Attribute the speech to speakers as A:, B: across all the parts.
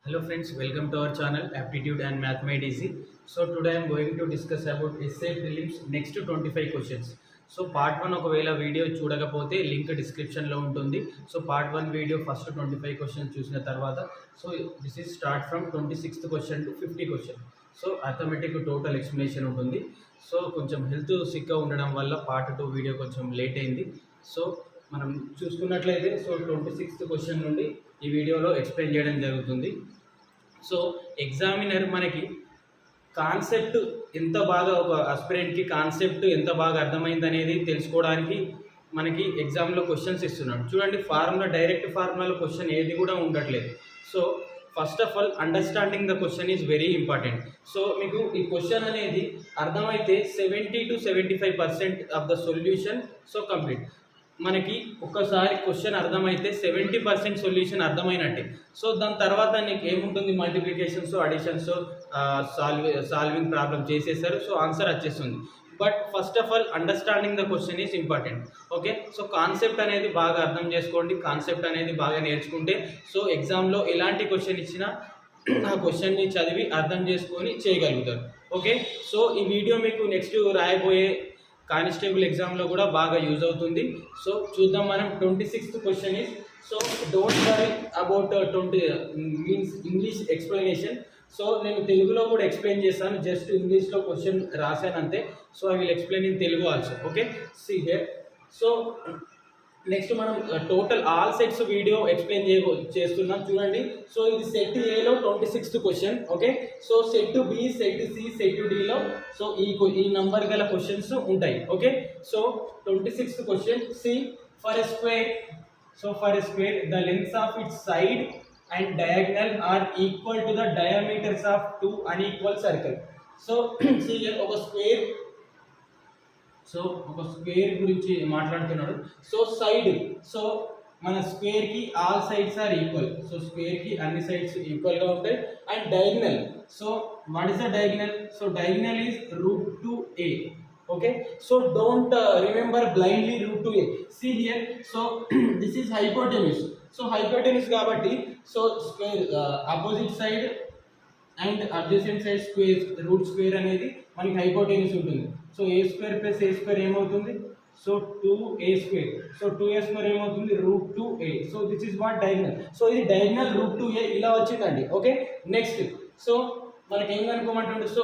A: Hello friends, welcome to our channel Aptitude and Math Made Easy. So today I am going to discuss about essay prelims next 25 questions. So part 1 ఒకవేళ video చూడకపోతే link డిస్క్రిప్షన్లో ఉంటుంది. So part 1 video first 25 questions చూసిన తర్వాత so this is start from 26th question to 50 question. So arithmetic total explanation ఉంటుంది. So కొంచెం health సిక్గా ఉండడం వల్ల పార్ట్ 2 వీడియో కొంచెం లేట్ అయింది. సో మనం చూసుకున్నట్లయితే సో 26th క్వశ్చన్ నుండి ఈ వీడియోలో ఎక్స్ప్లెయిన్ చేయడం జరుగుతుంది. సో ఎగ్జామినర్ మనకి కాన్సెప్ట్ ఎంత బాగా ఒక ఆస్పిరెంట్కి కాన్సెప్ట్ ఎంత బాగా అర్థమైంది అనేది తెలుసుకోవడానికి మనకి ఎగ్జామ్లో క్వశ్చన్స్ ఇస్తున్నాడు. చూడండి, డైరెక్ట్ ఫార్ములాలో క్వశ్చన్ ఏది కూడా ఉండట్లేదు. So first of all understanding the question is very important. So మీకు ఈ క్వశ్చన్ అనేది అర్థమైతే 70 to 75% of the solution so complete. మనకి ఒక్కసారి క్వశ్చన్ అర్థమైతే 70% సొల్యూషన్ అర్థమైనట్టే. సో దాని తర్వాత నీకు ఏముంటుంది, మల్టిప్లికేషన్స్ అడిషన్స్ సాల్వింగ్ ప్రాబ్లం చేసేసారు, సో ఆన్సర్ వచ్చేస్తుంది. But first of all understanding the question is important. Okay, so concept అనేది బాగా అర్థం చేసుకోండి, కాన్సెప్ట్ అనేది బాగా నేర్చుకుంటే సో ఎగ్జామ్లో ఎలాంటి క్వశ్చన్ ఇచ్చినా ఆ క్వశ్చన్ని చదివి అర్థం చేసుకొని చేయగలుగుతారు. ఓకే, సో ఈ వీడియో మీకు నెక్స్ట్ రాయబోయే కానిస్టేబుల్ ఎగ్జామ్లో కూడా బాగా యూజ్ అవుతుంది. సో చూద్దాం మనం. 26th question is so don't worry about means English explanation. So నేను తెలుగులో కూడా ఎక్స్ప్లెయిన్ చేస్తాను, జస్ట్ ఇంగ్లీష్లో క్వశ్చన్ రాశాను అంతే. So I will explain in Telugu also. Okay, see here. So next మనం total all sets video explain చేస్తున్నాం. చూడండి, సో ఇది సెట్ ఏలో 26th question. Okay, so set B, set C, set డిలో సో ఈ నంబర్ గల క్వశ్చన్స్ ఉంటాయి. Okay, so 26th question, C for a square. So for a square the lengths of its side and diagonal are equal to the diameters of two unequal circle. So C ఒక square, so ఒక square గురించి మాట్లాడుతున్నాడు. So side, so మన స్క్వేర్కి all sides are equal. So స్క్వేర్కి అన్ని sides ఈక్వల్గా ఉంటాయి. And diagonal, so what is the diagonal? So diagonal is √2a. Okay, so don't remember blindly √2a. See here, so this is hypotenuse. So hypotenuse కాబట్టి so square opposite side and adjacent side square root square అనేది మనకి hypotenuse ఉంటుంది. So a square plus A square ఏమవుతుంది? So 2a². So 2a² ఏమవుతుంది? √2a. So this is what diagonal. So ఇది diagonal √2a ఇలా వచ్చిందండి. Okay, next so మనకి ఏం కనుక్కోమంటుండే? So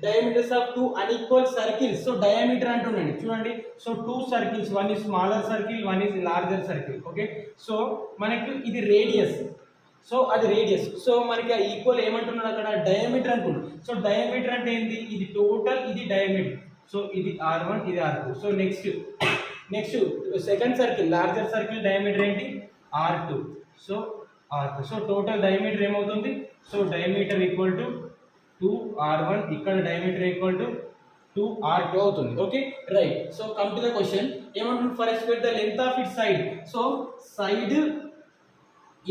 A: diameters of two unequal circles. So diameter అంటుండండి. చూడండి, so two circles, one is smaller circle, one is larger circle. Okay, so మనకి ఇది రేడియస్, సో అది రేడియస్. సో మనకి ఈక్వల్ ఏమంటున్నాడు అక్కడ? డయామీటర్ అనుకున్నాడు. సో డయామీటర్ అంటే ఏంటి? ఇది టోటల్, ఇది డయామీటర్. సో ఇది R1, ఇది R2. So next second circle, larger circle diameter ఏంటి? R2. So R2. So total diameter ఏమవుతుంది? So diameter equal to 2R1, ఇక్కడ డయామీటర్ ఈక్వల్ టు 2R2 అవుతుంది. Okay, right. So come to the question. ఏమంటుంది? For explain the length of it side. So side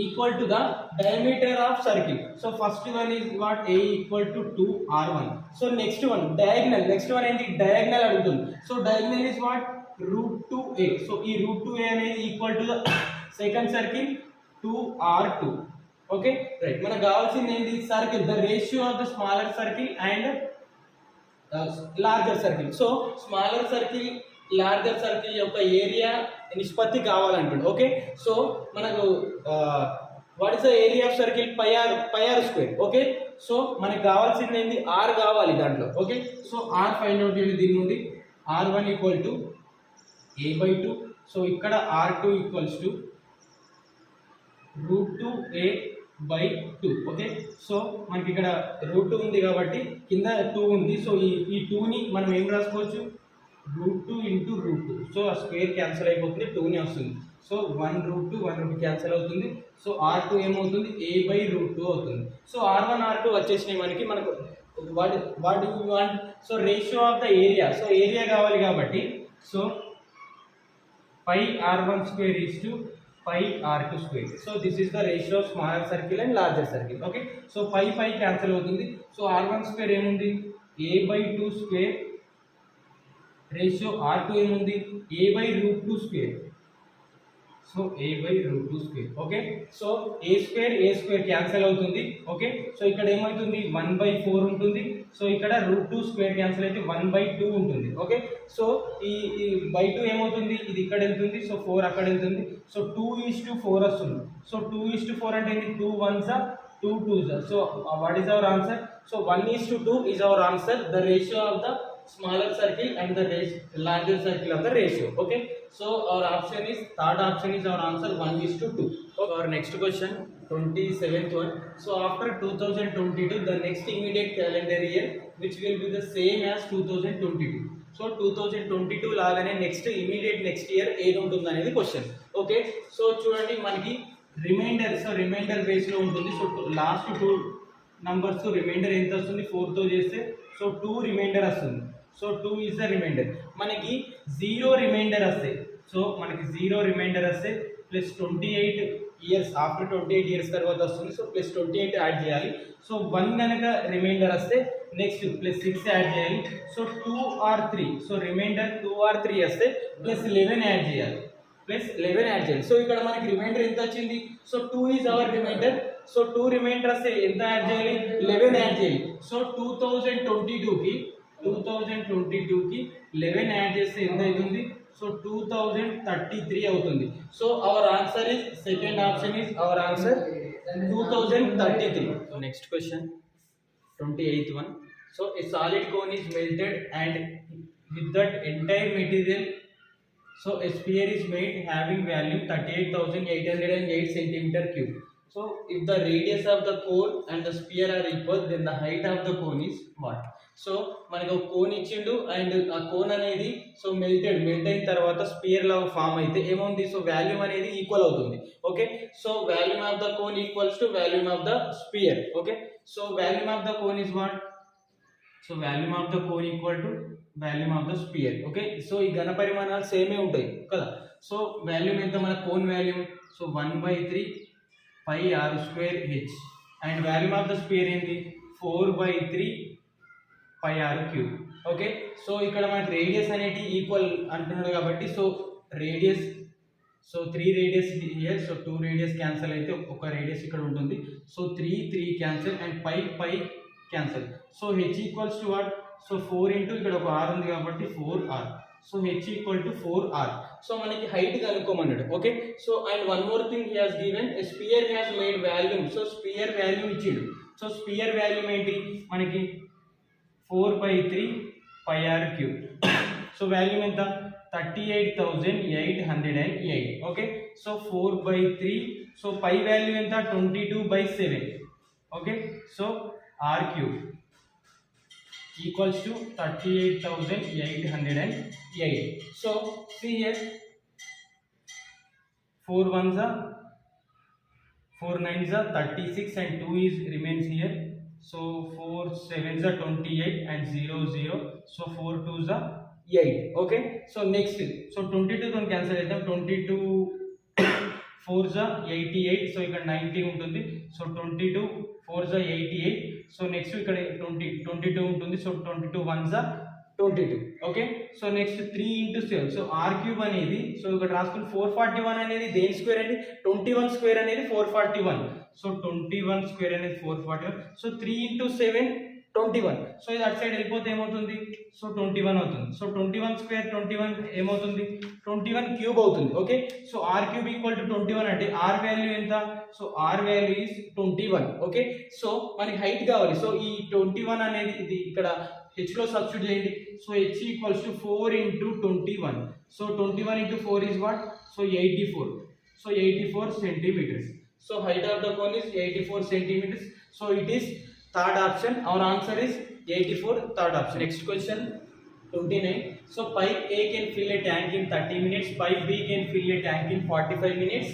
A: equal to the diameter of circle. So first one is what? A equal to 2R1. So next one diagonal. Next one ఏంటి? diagonal అడుగుతుంది. So diagonal is what? √2a. So ఈ √2a అనేది equal to the second circle 2R2. Okay, right. మనకు కావాల్సింది ఏంటి? Circle, the ratio of the smaller circle and larger circle. So smaller circle larger circle యొక్క area నిష్పత్తి కావాలంటుంది. Okay, so మనకు what is the area of circle? Pi r square. Okay, so మనకు కావాల్సింది ఏంటి? ఆర్ కావాలి దాంట్లో. Okay, so r find out చేయండి. దీని నుండి R1 equal to a/2. So ఇక్కడ R2 equals to √2a/2. Okay, so మనకి ఇక్కడ √2 ఉంది కాబట్టి కింద 2 ఉంది. సో ఈ 2ని మనం ఏం రాసుకోవచ్చు? √2 ఇంటూ √2. సో ఆ స్క్వేర్ క్యాన్సిల్ అయిపోతుంది, 2ని వస్తుంది. సో 1√2 క్యాన్సిల్ అవుతుంది. సో R2 ఏమవుతుంది? a/√2 అవుతుంది. సో R1 R2 వచ్చేసినాయి మనకు what you want? So ratio of the area. So area కావాలి కాబట్టి so πr1² is to πr2². So this is the ratio of smaller circle and larger circle. Okay, so pi cancel అవుతుంది. So R1² ఏముంది? a/2². Ratio R2 ఏముంది? a/√2². So a by root 2 square. Okay, so a square cancel అవుతుంది. Okay, so ఇక్కడ ఏమవుతుంది 1 by 4 ఉంటుంది. So ఇక్కడ root 2 square cancel అయితే 1 by 2 ఉంటుంది. ఓకే, సో ఈ by 2 ఏమవుతుంది, ఇది ఇక్కడ వెళ్తుంది. సో 4 అక్కడ వెళ్తుంది. సో 2:4 వస్తుంది. సో 2:4 అంటే ఏంటి, 2 1s 2 2s. So what is our answer? So 1:2 is our answer, the ratio of the smaller circle and the larger circle of the ratio. Okay, so our option is, third option is our answer, 1:2. Okay, our next question, 27th one. So after 2022, the next immediate calendar year which will be the same as 2022. So 2022 లాగానే next immediate next year ఏది ఉంటుంది అనేది question. Okay, so చూడండి మనకి reminder బేస్లో ఉంటుంది. So last 2 numbers reminder ఎంత వస్తుంది, 4తో చేస్తే సో 2 రిమైండర్ వస్తుంది. So 2 is the remainder. మనకి 0 రిమైండర్ వస్తాయి. సో మనకి 0 రిమైండర్ వస్తే ప్లస్ 28 ఇయర్స్, ఆఫ్టర్ 28 ఇయర్స్ తర్వాత వస్తుంది. సో ప్లస్ 28 యాడ్ చేయాలి. సో 1 కనుక రిమైండర్ వస్తే నెక్స్ట్ ప్లస్ 6 యాడ్ చేయాలి. So 2 or 3, so remainder 2 or 3 వస్తే ప్లస్ 11 యాడ్ చేయాలి. సో ఇక్కడ మనకి రిమైండర్ ఎంత వచ్చింది, so 2 is our remainder. So 2 remainder వస్తే ఎంత యాడ్ చేయాలి, 11 యాడ్ చేయాలి. సో 2022కి 11 యాడ్ చేస్తే ఎంత అవుతుంది, సో 2033 అవుతుంది. So our answer is, second option is our answer, 2033. Next question, 28th one. So a solid cone is melted and with that entire material, so a sphere is made having value 38,808 centimeter cube. So if the radius of the cone and the sphere are equal, then the height of the cone is what? So మనకి ఒక cone ఇచ్చిండు and ఆ cone అనేది so melt అయిన తర్వాత spear లాగా form అయితే ఏముంది, సో వాల్యూమ్ అనేది ఈక్వల్ అవుతుంది. Okay, so volume of the cone equals to volume of the spear. Okay, so volume of the cone is what, so volume of the cone equal to volume of the spear. Okay, so ఈ ఘన పరిమాణాలు సేమే ఉంటాయి కదా. So volume ఎంత మన cone volume, so 1/3 pi r square h and volume of the sphere ఏంటి, 4/3 pi r cube. Okay, so ఇక్కడ మనకి రేడియస్ అనేది ఈక్వల్ అంటున్నాడు కాబట్టి so radius, so 3 radius here, so 2 radius cancel అయితే ఒక రేడియస్ ఇక్కడ ఉంటుంది. So 3 cancel and pi cancel. So h equals to what, so 4 into ఇక్కడ ఒక r ఉంది కాబట్టి 4r. So h equal to 4r. So మనకి హైట్ కనుక్కోమన్నాడు. Okay, so and one more thing he has given, sphere has made volume. So sphere volume ఇచ్చిండు. So sphere volume ఏంటి మనకి 4/3 pi r cube. So volume ఎంత, 38,808. Okay, so 4/3, so pi value ఎంత, 22/7. Okay, so r cube equals to 38,808. So see here, 4 1s 4 9s 36 and 2 is remains here. So 4 7s 28 and 0 0. So 4 2s 8. Okay, so next, so 22 తో cancel చేద్దాం. 22 4s 88. So ఇక్కడ 90 ఉంటుంది. So 22 4s 88. So next ఇక్కడ 22 ఉంటుంది. So 22 1s 22. Okay, so next 3 into 7. So r cube అనేది, so ఇక్కడ రాసుకుని 441 అనేది దేని స్క్వేర్ అండి, 21 స్క్వేర్ అనేది 441. సో 21 స్క్వేర్ అనేది 441. So 3 into 7 21. సో ఇది అటు సైడ్ వెళ్ళిపోతే ఏమవుతుంది, సో 21 అవుతుంది. సో 21 స్క్వేర్ 21 ఏమవుతుంది, 21 క్యూబ్ అవుతుంది. Okay, so r cube equal to 21 అంటే r వాల్యూ ఎంత, so r value is 21. Okay, so మనకి హైట్ కావాలి. సో ఈ 21 అనేది ఇది ఇక్కడ h లో సబ్స్టిట్యూట్ చేయండి. So h equals to 4 into 21. So 21 into 4 is what, so 84. So 84 centimeters. So height of the cone is 84 centimeters. So it is third option. Our answer is 84, third option. Next question, 29. So pipe A can fill a tank in 30 minutes. Pipe B can fill a tank in 45 minutes.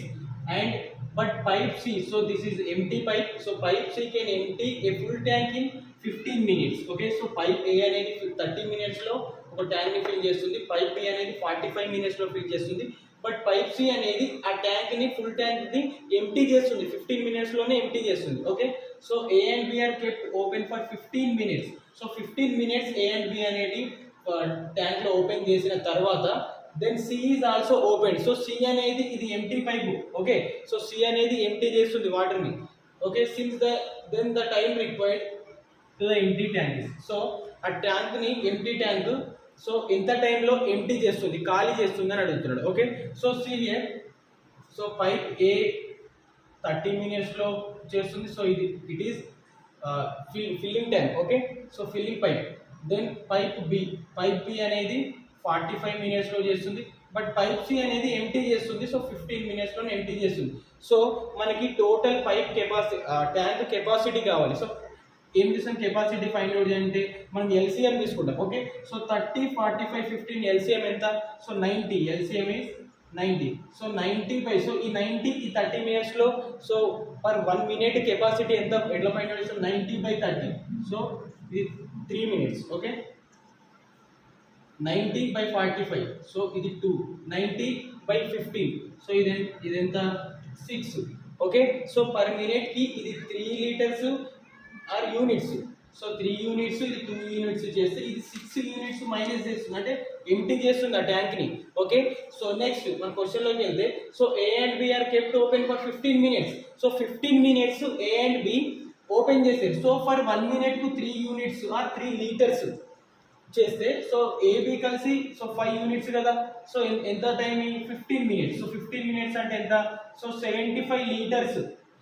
A: And but pipe C, so this is empty pipe. So pipe C can empty a full tank in 15 minutes. Okay, so pipe A అనేది 30 minutes లో ఒక tank ని fill చేస్తుంది. Pipe B అనేది 45 minutes లో fill చేస్తుంది. But pipe C అనేది ఆ ట్యాంక్ ని, ఫుల్ ట్యాంక్ ని ఎంప్టీ చేస్తుంది, 15 minutes లోనే ఎంప్టీ చేస్తుంది. Okay, so A and B are kept open for 15 minutes. So 15 minutes A and B అనేది ట్యాంక్ లో ఓపెన్ చేసిన తర్వాత then C is also open. So C అనేది ఇది empty pipe. Okay, so C అనేది empty చేస్తుంది వాటర్ని. Okay, since then the time required to the empty tank. So ఆ ట్యాంక్ని ఎంటీ ట్యాంక్ సో ఎంత టైంలో ఎంటీ చేస్తుంది, ఖాళీ చేస్తుంది అని అడుగుతున్నాడు. Okay, so C here, so pipe A 30 minutesలో చేస్తుంది. సో ఇది it is filling tank. Okay, so filling pipe. Then pipe B అనేది 45 minutesలో చేస్తుంది. బట్ పైప్ సి అనేది ఎంటీ చేస్తుంది. సో 15 minutesలో ఎంటీ చేస్తుంది. సో మనకి total pipe capacity, tank capacity కావాలి. సో ఏం చేసాం, కెపాసిటీ ఫైండ్ అవుట్ చేయాలంటే మనం ఎల్సిఎం తీసుకుంటాం. ఓకే, సో 30, 45, 15 ఎల్సిఎం ఎంత, so 90. LCM is 90. So 90 by, so ఈ 90 ఈ 30 minutesలో, సో పర్ 1 minute కెపాసిటీ ఎంత ఎట్లా ఫైండ్ అవుట్ చేస్తాం, 90/30. సో ఇది 3 minutes. ఓకే, 90/45. సో ఇది 2. 90/15. సో ఇది ఎంత 6. ఓకే, సో పర్ మినిట్ కి ఇది 3 liters or units. So 3 units, ఇది 2 units చేస్తే ఇది 6 units మైనస్ చేస్తుంది, అంటే ఎంటీ చేస్తుంది ఆ ట్యాంక్ని. ఓకే, సో నెక్స్ట్ మన క్వశ్చన్లోకి వెళ్తే, so A and B are kept open for 15 minutes. So 15 minutes A and B open చేశారు. సో ఫర్ 1 minute కు 3 units ఆర్ 3 liters చేస్తే, సో ఏబి కలిసి సో 5 units కదా. సో ఎంత టైం, 15 minutes. సో 15 minutes అంటే ఎంత, సో 75 liters.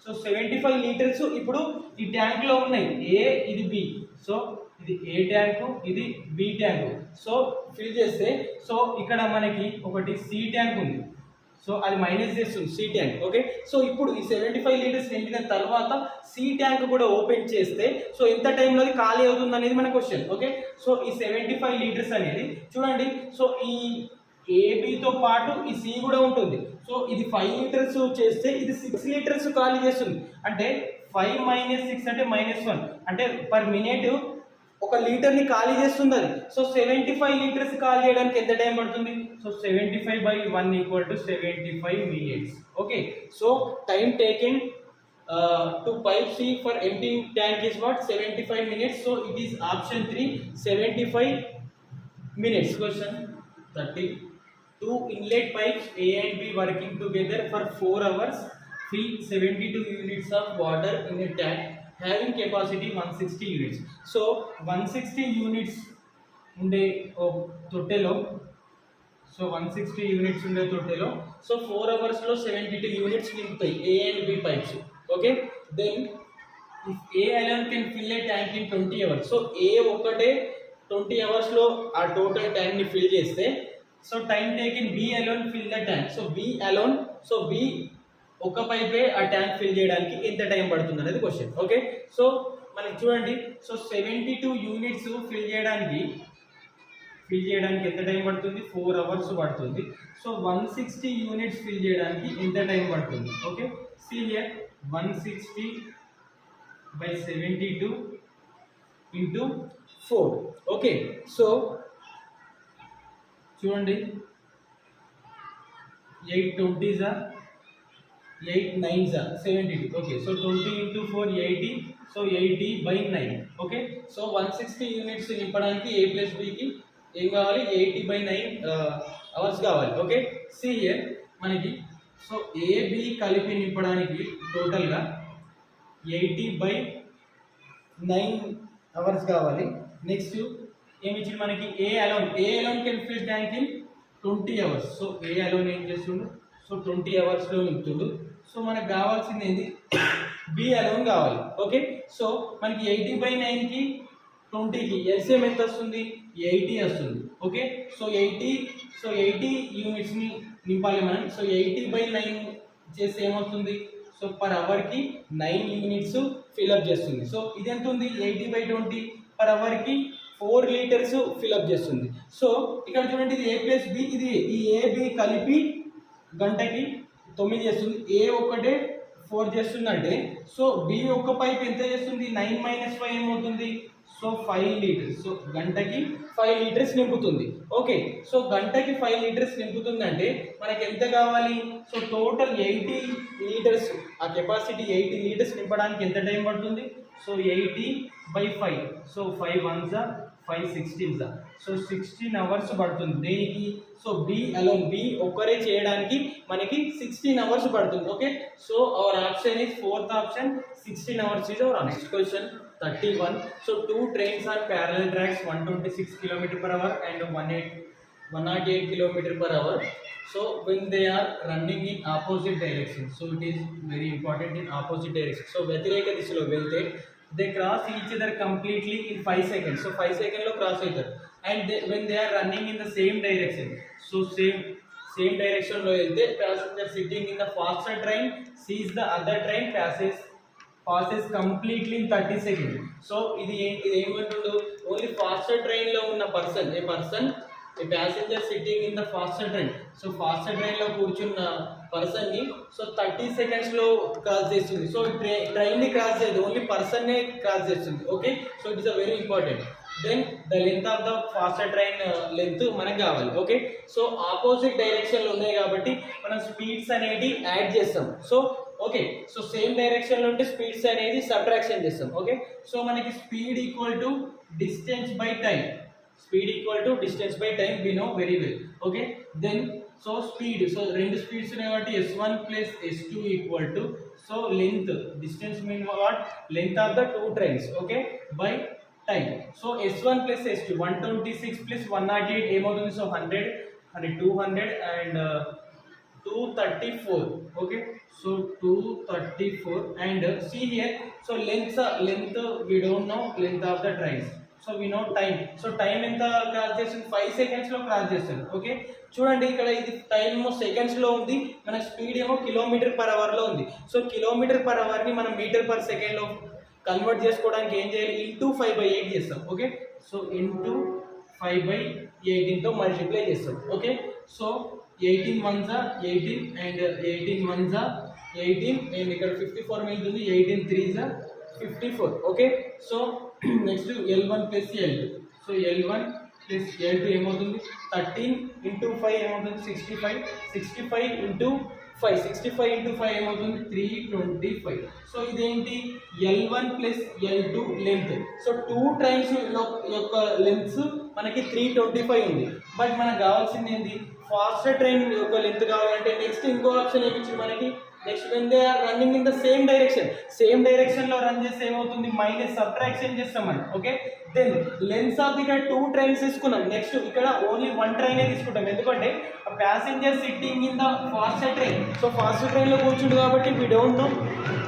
A: సో 75 liters ఇప్పుడు ఈ ట్యాంక్ లో ఉన్నాయి. ఏ ఇది బి, సో ఇది ఏ ట్యాంకు, ఇది బి ట్యాంకు. సో ఫిల్ చేస్తే, సో ఇక్కడ మనకి ఒకటి సి ట్యాంక్ ఉంది. సో అది మైనస్ చేస్తుంది సి ట్యాంక్. ఓకే, సో ఇప్పుడు ఈ 75 liters నిండిన తర్వాత సి ట్యాంక్ కూడా ఓపెన్ చేస్తే, సో ఎంత టైంలో అది ఖాళీ అవుతుంది అనేది మన క్వశ్చన్. ఓకే, సో ఈ 75 liters అనేది చూడండి, సో ఈ ఏబితో పాటు ఈ సి కూడా ఉంటుంది. సో ఇది 5 liters చేస్తే ఇది 6 liters ఖాళీ చేస్తుంది. అంటే 5 - 6 అంటే -1, అంటే పర్ మినిట్ 1 లీటర్ని ఖాళీ చేస్తుంది అది. సో 75 liters ఖాళీ చేయడానికి ఎంత టైం పడుతుంది, so 75/1 = 75 minutes. Okay, so time taken to pipe C for emptying tank is what, 75 minutes. So it is option 3, 75 minutes. Question 30. 2 inlet pipes A and B working together for 4 hours fill 72 units of water in a tank having capacity 160 units. So 160 units ఉండే తొట్టెలో, so 160 units ఉండే తొట్టెలో, so 4 hours లో 72 units నింపుతాయి A and B pipes. Okay, then if A alone can fill a tank in 20 hours. So A ఒకటే 20 hours లో ఆ total tank ని fill చేస్తే, so time taken B alone fill the tank. So B alone, so B ఒక పైపే ఆ tank fill చేయడానికి ఎంత టైం పడుతుంది అనేది క్వశ్చన్. ఓకే, సో మనకి చూడండి, సో 72 units ఫిల్ చేయడానికి ఎంత టైం పడుతుంది, 4 hours పడుతుంది. సో 160 units ఫిల్ చేయడానికి ఎంత టైం పడుతుంది. Okay, see here 160/72 × 4. Okay, so చూడండి 8 20s 8 9s 72. Okay, so 20 × 4 80. So 80/9. Okay, so 160 units నింపడానికి A + Bకి ఏం కావాలి, 80/9 hours కావాలి. ఓకే, సి హియర్ మనకి, సో AB కలిపి నింపడానికి టోటల్గా 80/9 hours కావాలి. నెక్స్ట్ ఏమి ఇచ్చింది మనకి, A alone can fill tank in 20 hours. So A alone ఏం చేస్తుండు, సో 20 hoursలో నింపుతుండు. సో మనకు కావాల్సింది ఏంది, బి అలోన్ కావాలి. ఓకే, సో మనకి 80/9కి 20కి ఎల్సిఎం ఎంత వస్తుంది, 80 వస్తుంది. ఓకే, సో 80 unitsని నింపాలి మనం. సో 80/9 చేస్తే ఏమవుతుంది, సో పర్ అవర్కి 9 units ఫిల్అప్ చేస్తుంది. సో ఇది ఎంత ఉంది, 80/20 పర్ అవర్కి 4 liters ఫిల్అప్ చేస్తుంది. సో ఇక్కడ చూడండి, ఇది A + B, ఇది ఈ AB కలిపి గంటకి 9 చేస్తుంది. A ఒకటే 4 చేస్తుందంటే, సో B ఒక్క పైప్ ఎంత చేస్తుంది, 9 - 5 ఏమవుతుంది, సో 5 liters. సో గంటకి 5 liters నింపుతుంది. ఓకే, సో గంటకి 5 liters నింపుతుందంటే మనకి ఎంత కావాలి, సో టోటల్ 80 liters, ఆ కెపాసిటీ 80 liters నింపడానికి ఎంత టైం పడుతుంది, so 80/5. So 5 1s 5 16 so 16 hours పడుతుంది దేనికి సో బి అలోన్ బి ఒక్కరే చేయడానికి మనకి 16 అవర్స్ పడుతుంది okay so our option is fourth option 16 hours is our next question 31 so two trains are parallel tracks 126 km per hour and 108 km per hour so when they are running in opposite direction so it is very important in opposite direction so వ్యతిరేక దిశలో వెళ్తే they cross each other completely in 5 seconds so 5 seconds lo cross అవుతారు and when they are running in the same direction so same direction lo velte passenger sitting in the faster train sees the other train passes completely in 30 seconds so ఇది ఏమంటుండు only faster train లో ఉన్న a passenger sitting in the faster train so faster train లో కూర్చున్న person ని so 30 seconds లో cross చేస్తుంది so train ని క్రాస్ చేయదు ఓన్లీ పర్సన్ నే క్రాస్ చేస్తుంది okay so it is a very important then the length of the faster train length మనకు కావాలి ఓకే సో ఆపోజిట్ డైరెక్షన్ లో ఉన్నాయి కాబట్టి మనం స్పీడ్స్ అనేది యాడ్ చేస్తాం so okay so same direction లో ఉంటే స్పీడ్స్ అనేది సబ్ట్రాక్షన్ చేస్తాం ఓకే సో మనకి speed equal to distance by time speed equal to distance by time we know very well okay then so speed so రెండు speeds ఉన్నాయి కాబట్టి s1 plus s2 equal to so length distance mean what length of the two trains okay by time so s1 plus s2 126 plus 108 ఏమవుతుంది so 100 200 and 234 okay so 234 and see here so length we don't know length of the trains so we know time so time ఎంత cross చేస్తుంది 5 seconds లో cross చేస్తుంది okay చూడండి ఇక్కడ ఇది time ఏమో seconds లో ఉంది మన స్పీడ్ ఏమో కిలోమీటర్ పర్ అవర్ లో ఉంది సో కిలోమీటర్ పర్ అవర్ ని మనం మీటర్ పర్ సెకండ్ లో కన్వర్ట్ చేసుకోవడానికి ఏం చేయాలి ఇంటూ 5/8 చేస్తాం ఓకే సో ఇంటూ 5/18 తో మల్టిప్లై చేస్తాం okay so 18 1s 18 and 18 1s 18 and ఇక్కడ 54 మిగులుతుంది 18 3s 54 okay so next L1 plus L2 so L1 plus L2 ఏమవుతుంది 13 ఇంటూ 5 ఏమవుతుంది 65 ఇంటూ 65 ఇంటూ 5 ఏమవుతుంది 325 సో ఇదేంటి L1 plus L2 length so two trains యొక్క lengths మనకి 325 ఉంది బట్ మనకు కావాల్సింది ఏంటి ఫాస్టర్ ట్రైన్ యొక్క లెంత్ కావాలంటే నెక్స్ట్ ఇంకో ఆప్షన్ ఏమిచ్చింది మనకి next when they are running in the same direction లో రన్ చేస్తే ఏమవుతుంది మైనస్ సబ్ట్రాక్షన్ చేస్తాం మనం ఓకే దెన్ లెన్స్ ఆఫ్ ఇక్కడ టూ ట్రైన్స్ తీసుకున్నాం నెక్స్ట్ ఇక్కడ ఓన్లీ వన్ ట్రైన్ తీసుకుంటాం ఎందుకంటే passenger sitting in the faster train so faster train లో కూర్చుండు కాబట్టి వి డోంట్ నో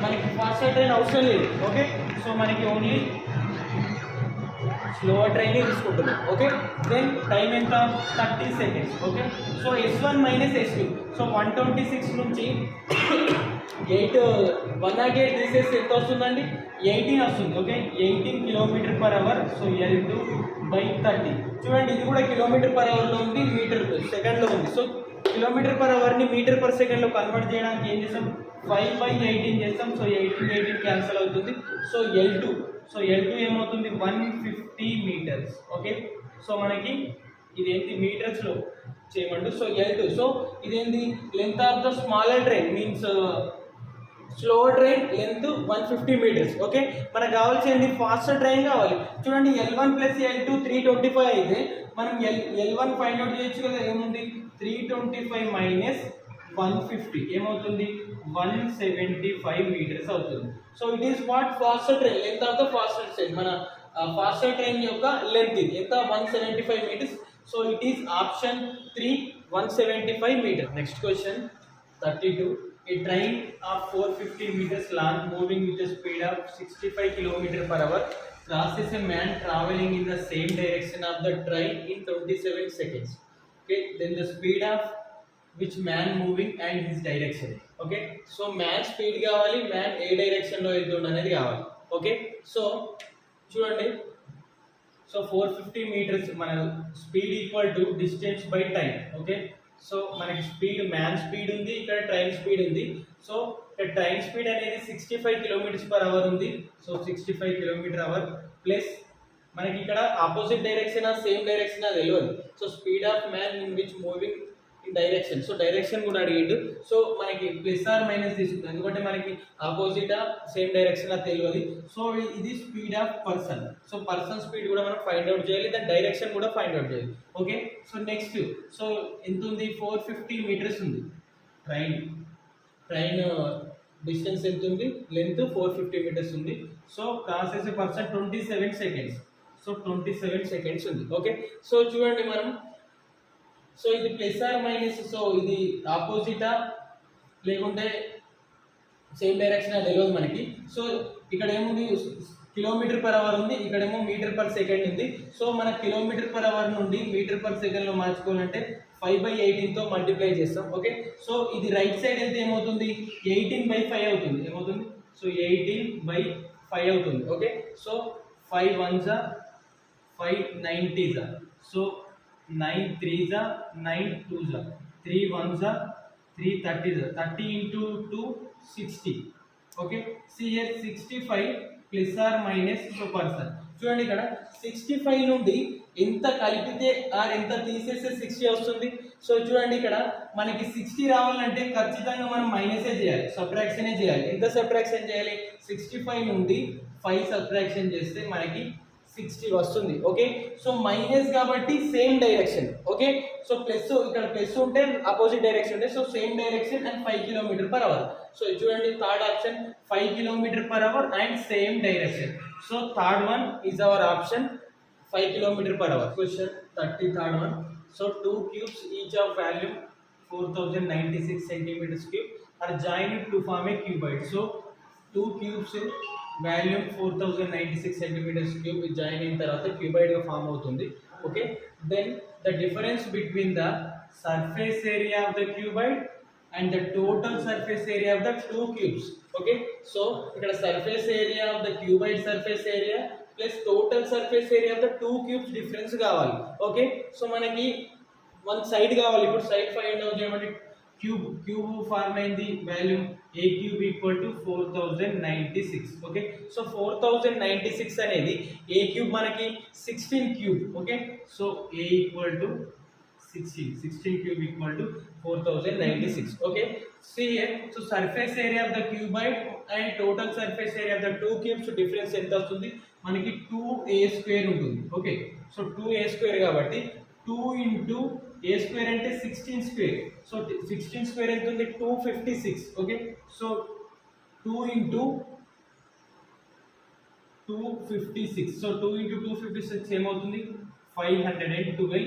A: మనకి ఫాస్టర్ ట్రైన్ అవసరం లేదు ఓకే సో మనకి ఓన్లీ స్లోవర్ ట్రైన్ తీసుకుంటున్నాం ఓకే దెన్ టైం ఎంత 30 seconds okay so s1 minus s2 so 126 నుంచి 108 తీసేసి ఎంత వస్తుందండి 18 వస్తుంది okay 18 kilometre per hour so L2 by 30 చూడండి ఇది కూడా కిలోమీటర్ పర్ అవర్ లో ఉంది మీటర్ సెకండ్ లో ఉంది సో కిలోమీటర్ పర్ అవర్ ని మీటర్ పర్ సెకండ్ లో కన్వర్ట్ చేయడానికి ఏం చేస్తాం 5/18 చేస్తాం సో 18 క్యాన్సిల్ అవుతుంది సో L2 ఏమవుతుంది 150 మీటర్స్ ఓకే సో మనకి ఇదేంటి మీటర్స్ లో చేయమంటు సో L2 సో ఇదేంటి length of the smaller train means slower train length 150 metres okay మనకు కావాల్సింది ఫాస్టర్ ట్రైన్ కావాలి చూడండి L1 ప్లస్ L2 325 అయితే మనం L1 ఫైండ్ అవుట్ చేయొచ్చు కదా ఏముంది 325 మైనస్ 150 ఏమవుతుంది 175 మీటర్స్ అవుతుంది so it is what faster train length of the faster train మన ఫాస్టర్ ట్రైన్ యొక్క లెంత్ ఇది ఎంత 175 metres so it is option 3 175 metre next question 32 a train of 450 meters long moving with a speed of 65 km per hour crosses a man traveling in the same direction of the train in 27 seconds okay then the speed of which man moving and his direction okay so man speed కావాలి man ఏ direction లో వెళ్తుండ అనేది కావాలి okay so చూడండి so 450 metres మన speed equal to distance by time okay so మనకి speed man speed ఉంది ఇక్కడ train speed ఉంది సో ట్రైన్ స్పీడ్ అనేది 65 కిలోమీటర్స్ పర్ అవర్ ఉంది సో 65 కిలోమీటర్ అవర్ ప్లస్ మనకి ఇక్కడ ఆపోజిట్ డైరెక్షన్ సేమ్ డైరెక్షన్ తెలియదు so speed of man in which moving direction. So direction కూడా అడిగిండు. సో మనకి ప్లస్ ఆర్ మైనస్ తీసుకుంటాం, ఎందుకంటే మనకి ఆపోజిట్ సేమ్ డైరెక్షన్ అది తెలియదు. సో ఇది speed of person. So person speed కూడా మనం ఫైండ్ అవుట్ చేయాలి, దాని డైరెక్షన్ కూడా ఫైండ్ అవుట్ చేయాలి. ఓకే, సో నెక్స్ట్ సో ఎంత ఉంది, 450 మీటర్స్ ఉంది. ట్రైన్ డిస్టెన్స్ ఎంత ఉంది, లెంత్ 450 మీటర్స్ ఉంది. సో క్రాస్ చేసే పర్సన్ 27 సెకండ్స్. సో 27 సెకండ్స్ ఉంది. ఓకే, సో చూడండి మనం, సో ఇది ప్లస్ ఆర్ మైనస్, సో ఇది ఆపోజిటా లేకుంటే సేమ్ డైరెక్షన్ తెలియదు మనకి. సో ఇక్కడ ఏముంది, కిలోమీటర్ పర్ అవర్ ఉంది, ఇక్కడేమో మీటర్ పర్ సెకండ్ ఉంది. సో మన కిలోమీటర్ పర్ అవర్ నుండి మీటర్ పర్ సెకండ్లో మార్చుకోవాలంటే 5/18తో మల్టిప్లై చేస్తాం. ఓకే, సో ఇది రైట్ సైడ్ వెళ్తే ఏమవుతుంది, 18/5 అవుతుంది. ఏమవుతుంది, సో 18/5 అవుతుంది. Okay, so 5 1s 5 90s, so 9 3s 9 2s 3 1s 3 30s, 30 into 2 60. Okay, see here 65 plus or minus so person. చూడండి ఇక్కడ 65 నుండి ఎంత కలిపితే ఆర్ ఎంత తీసేస్తే 60 వస్తుంది. సో చూడండి ఇక్కడ మనకి 60 రావాలంటే ఖచ్చితంగా మనం మైనసే చేయాలి, సబ్ట్రాక్షనే చేయాలి. ఎంత సబ్ట్రాక్షన్ చేయాలి, 65 నుండి 5 సబ్ట్రాక్షన్ చేస్తే మనకి 60 వస్తుంది. ఓకే, సో మైనస్ కాబట్టి same direction. Okay, so plus ఇక్కడ ప్లస్ ఉంటే అపోజిట్ డైరెక్షన్ ఉంటే, so same direction and 5 km/h. So చూడండి third option 5 km/h and same direction. So third one is our option 5 km/h. Question 33rd one. సో 2 cubes each of value 4096 cm3 are joined to form a cuboid. So 2 cubes volume 4096 centimetres cube join అయిన తర్వాత cuboid గా form అవుతుంది. Okay, then the difference between the surface area of the cuboid and the total surface area of the 2 cubes. Okay, so ఇక్కడ surface area of the cuboid surface area plus total surface area of the 2 cubes difference కావాలి. Okay, so మనకి one side కావాలి. ఇప్పుడు side find out చేయమంటే cube form అయింది, volume a cube equal to 4096. Okay, so 4096 అనేది a cube మనకి 16 cube. Okay, so a equal to 16 cube equal to 4096. Okay, see here, so surface area of the cuboid and total surface area of the 2 cubes difference ఎంత వస్తుంది మనకి 2a² ఉంటుంది. Okay, so 2a² కాబట్టి 2 into a² అంటే 16 square. So 16 square ఎంత ఉంది, 256. Okay, so 2 into 256, so 2 into 256 ఏమవుతుంది, 512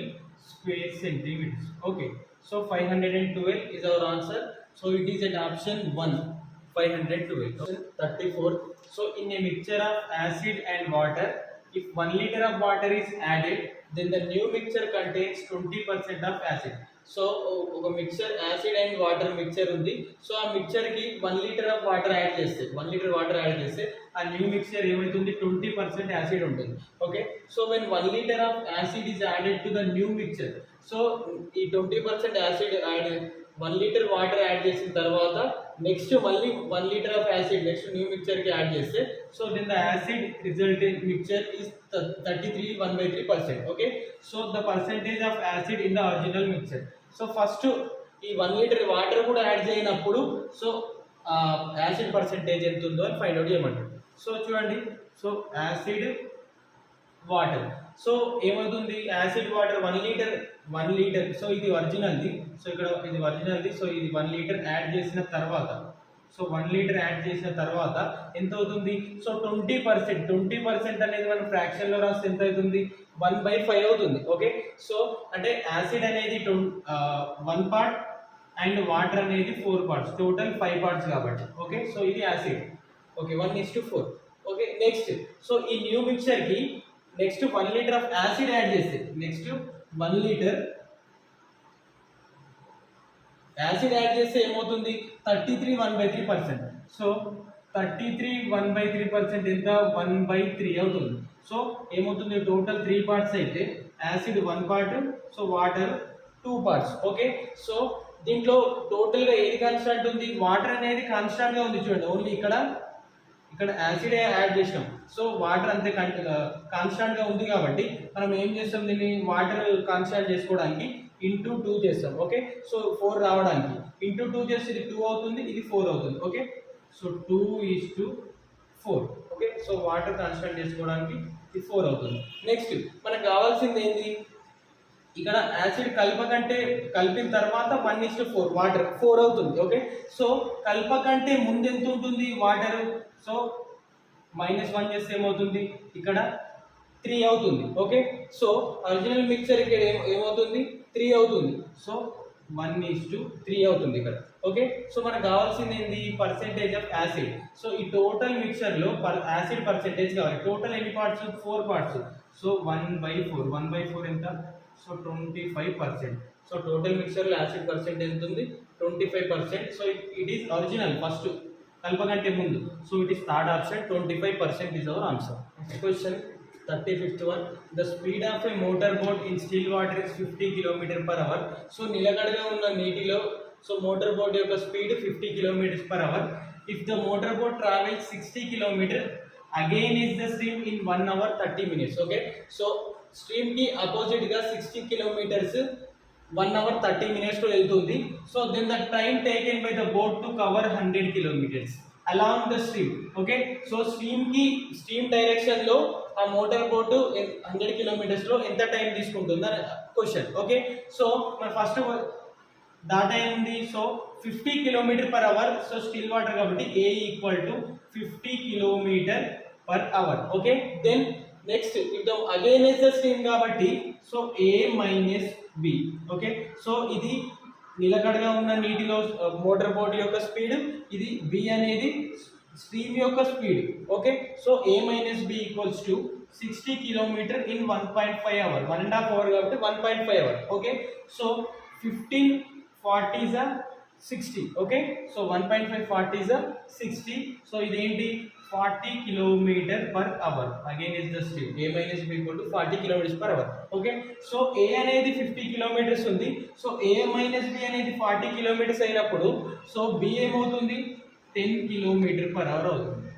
A: square centimetres. Okay, so 512 is our answer. So it is at option 1, 512. 34. So in a mixture of acid and water, if 1 liter of water is added, then the new mixture contains 20% of acid. So ఒక mixture acid and water mixture ఉంది. So ఆ mixture కి 1 litre of water add చేస్తే 1 litre water add చేస్తే ఆ new mixture ఏమవుతుంది, 20% acid ఉంటుంది. Okay, so when 1 litre of acid is added to the new mixture, so ఈ 20% acid add 1 litre water add చేసిన తర్వాత నెక్స్ట్ మళ్ళీ 1 litre of acid next new mixture కి add చేస్తే, so then the acid resultant mixture is 33 1/3%. Okay, so the percentage of acid in the original mixture. So first ఈ 1 litre water కూడా add చేయనప్పుడు so acid percentage ఎంత ఉందో అని find out చేయమంటారు. So చూడండి, సో యాసిడ్ వాటర్, సో ఏమవుతుంది, acid water 1 litre, so ఇది ఒరిజినల్ది, సో ఇక్కడ ఇది ఒరిజినల్ది, సో ఇది 1 లీటర్ యాడ్ చేసిన తర్వాత, సో 1 లీటర్ యాడ్ చేసిన తర్వాత ఎంత అవుతుంది, సో 20% అనేది మనం ఫ్రాక్షన్ లో రాస్తే ఎంత అవుతుంది, 1/5 అవుతుంది. ఓకే, సో అంటే యాసిడ్ అనేది 1 పార్ట్ అండ్ వాటర్ అనేది 4 పార్ట్స్, టోటల్ 5 పార్ట్స్ కాబట్టి. ఓకే, సో ఇది acid. Okay, 1:4. Okay, next so ఈ న్యూ మిక్చర్ కి next 1 litre of acid add చేస్తే నెక్స్ట్ 1 లీటర్ యాసిడ్ యాడ్ చేస్తే ఏమవుతుంది, 33 1/3%. సో 33 1/3% ఎంత, 1/3 అవుతుంది. సో ఏమవుతుంది, టోటల్ 3 పార్ట్స్ అయితే acid 1 part, so water 2 parts. Okay, so దీంట్లో టోటల్ గా ఏది కాన్స్టాంట్ ఉంది, వాటర్ అనేది కాన్స్టాంట్ గా ఉంది. చూడండి, ఓన్లీ ఇక్కడ యాసిడ్ యాడ్ చేసినాం, సో వాటర్ అంతే కాన్స్టాంట్ గా ఉంది కాబట్టి మనం ఏం చేస్తాం, దీన్ని వాటర్ కాన్స్టాంట్ చేసుకోవడానికి ఇంటూ 2 చేస్తాం. ఓకే, సో 4 రావడానికి ఇంటూ 2 చేస్తే ఇది 2 అవుతుంది, ఇది 4 అవుతుంది. Okay, so 2:4. Okay, so water constant చేసుకోవడానికి ఇది 4 అవుతుంది. నెక్స్ట్ మనకు కావాల్సింది ఏంటి, ఇక్కడ యాసిడ్ కలిపిన తర్వాత 1:4 వాటర్ 4 అవుతుంది. ఓకే, సో కలపకంటే ముందు ఎంత ఉంటుంది వాటర్, సో -1 చేస్తే ఏమవుతుంది, ఇక్కడ 3 అవుతుంది. ఓకే, సో ఒరిజినల్ మిక్చర్ ఇక్కడ ఏమవుతుంది 3 అవుతుంది. సో 1:3 అవుతుంది ఇక్కడ. ఓకే, సో మనకు కావాల్సింది ఏంటి, పర్సెంటేజ్ ఆఫ్ యాసిడ్. సో ఈ టోటల్ మిక్చర్లో యాసిడ్ పర్సెంటేజ్ కావాలి. టోటల్ ఎన్ని పార్ట్స్, 4 పార్ట్స్. సో 1/4 ఎంత, సో 25%. సో టోటల్ మిక్చర్లో యాసిడ్ పర్సెంటేజ్ ఎంత ఉంది, 25%. So it is original first కలపకంటే ముందు. So it is third option, 25% is our answer. Next question, 35th one. The speed of a motor boat in still water is 50 km/h. So నిలకడగా ఉన్న నీటిలో so motor boat యొక్క speed 50 km/h. If the motor boat travels 60 km, again is the stream in 1 hour 30 minutes. Okay, so stream కి opposite గా 60 kilometres 1 hour 30 minutes లో వెళ్తుంది. So then the time taken by the boat to cover 100 kilometers along the stream. Okay, so stream direction లో ఆ motor boat 100 kilometers లో ఎంత time తీసుకుంటుంది అని క్వశ్చన్. ఓకే, సో మన ఫస్ట్ డాటా ఏముంది, so 50 km/h. So still water కాబట్టి A = 50 km/h. Okay, then next ఇదో అగైన్ ఇస్ ద స్ట్రీమ్ కాబట్టి so A - B. Okay, so ఇది నిలకడగా ఉన్న నీటిలో మోటార్ బోట్ యొక్క స్పీడ్, ఇది B అనేది స్ట్రీమ్ యొక్క speed. Okay, so A - B = 60 km in 1.5 hour, 1.5 hour కాబట్టి 1.5 hour. Okay, so 1540 is 60. Okay, so 1.5 40 is 60. So ఇదేంటి 40 km/h. Again is the stream. A - B = 40 km/h. Okay, so A అనేది 50 kilometers ఉంది. So A - B అనేది 40 kilometers అయినప్పుడు so B ఏమవుతుంది 10 km/h అవుతుంది.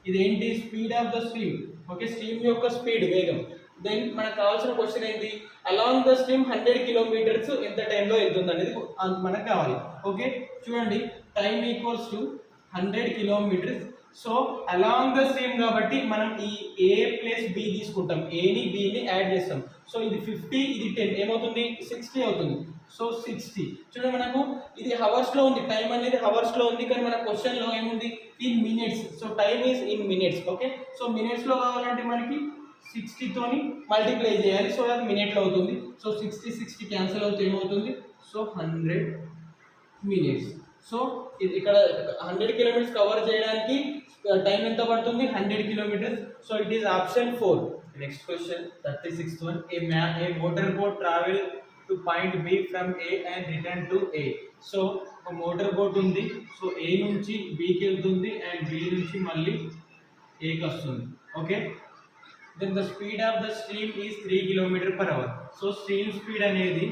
A: ఇదేంటి speed of the stream. Okay, stream యొక్క speed, వేగం. దెన్ మనకు కావాల్సిన క్వశ్చన్ ఏంటి, అలాంగ్ ద స్ట్రీమ్ 100 kilometers ఎంత టైంలో వెళ్తుంది అనేది మనకు కావాలి. ఓకే, చూడండి time = 100 kilometers. So along the stream కాబట్టి మనం ఈ A + B తీసుకుంటాం, Aని Bని యాడ్ చేస్తాం. సో ఇది 50, ఇది 10 ఏమవుతుంది 60 అవుతుంది. సో 60 చూడండి, మనకు ఇది హవర్స్ లో ఉంది, టైం అనేది హవర్స్ లో ఉంది, కానీ మన క్వశ్చన్ లో ఏముంది in minutes. So time is in minutes. Okay, so minutes లో కావాలంటే మనకి 60 తోని మల్టిప్లై చేయాలి. సో అది మినిట్ లో అవుతుంది. సో 60 క్యాన్సిల్ అవుతే ఏమవుతుంది, సో 100 minutes. సో ఇక్కడ 100 kilometers కవర్ చేయడానికి టైం ఎంత పడుతుంది, 100 kilometers. So it is option 4. Next question 36th one. A motor boat travel to point B from A and return to A. So ఒక motor boat ఉంది. So A నుంచి B కి వెళ్తుంది and B నుంచి మళ్ళీ A కి వస్తుంది. Okay, then the speed of the stream is 3 km/h. So stream speed అనేది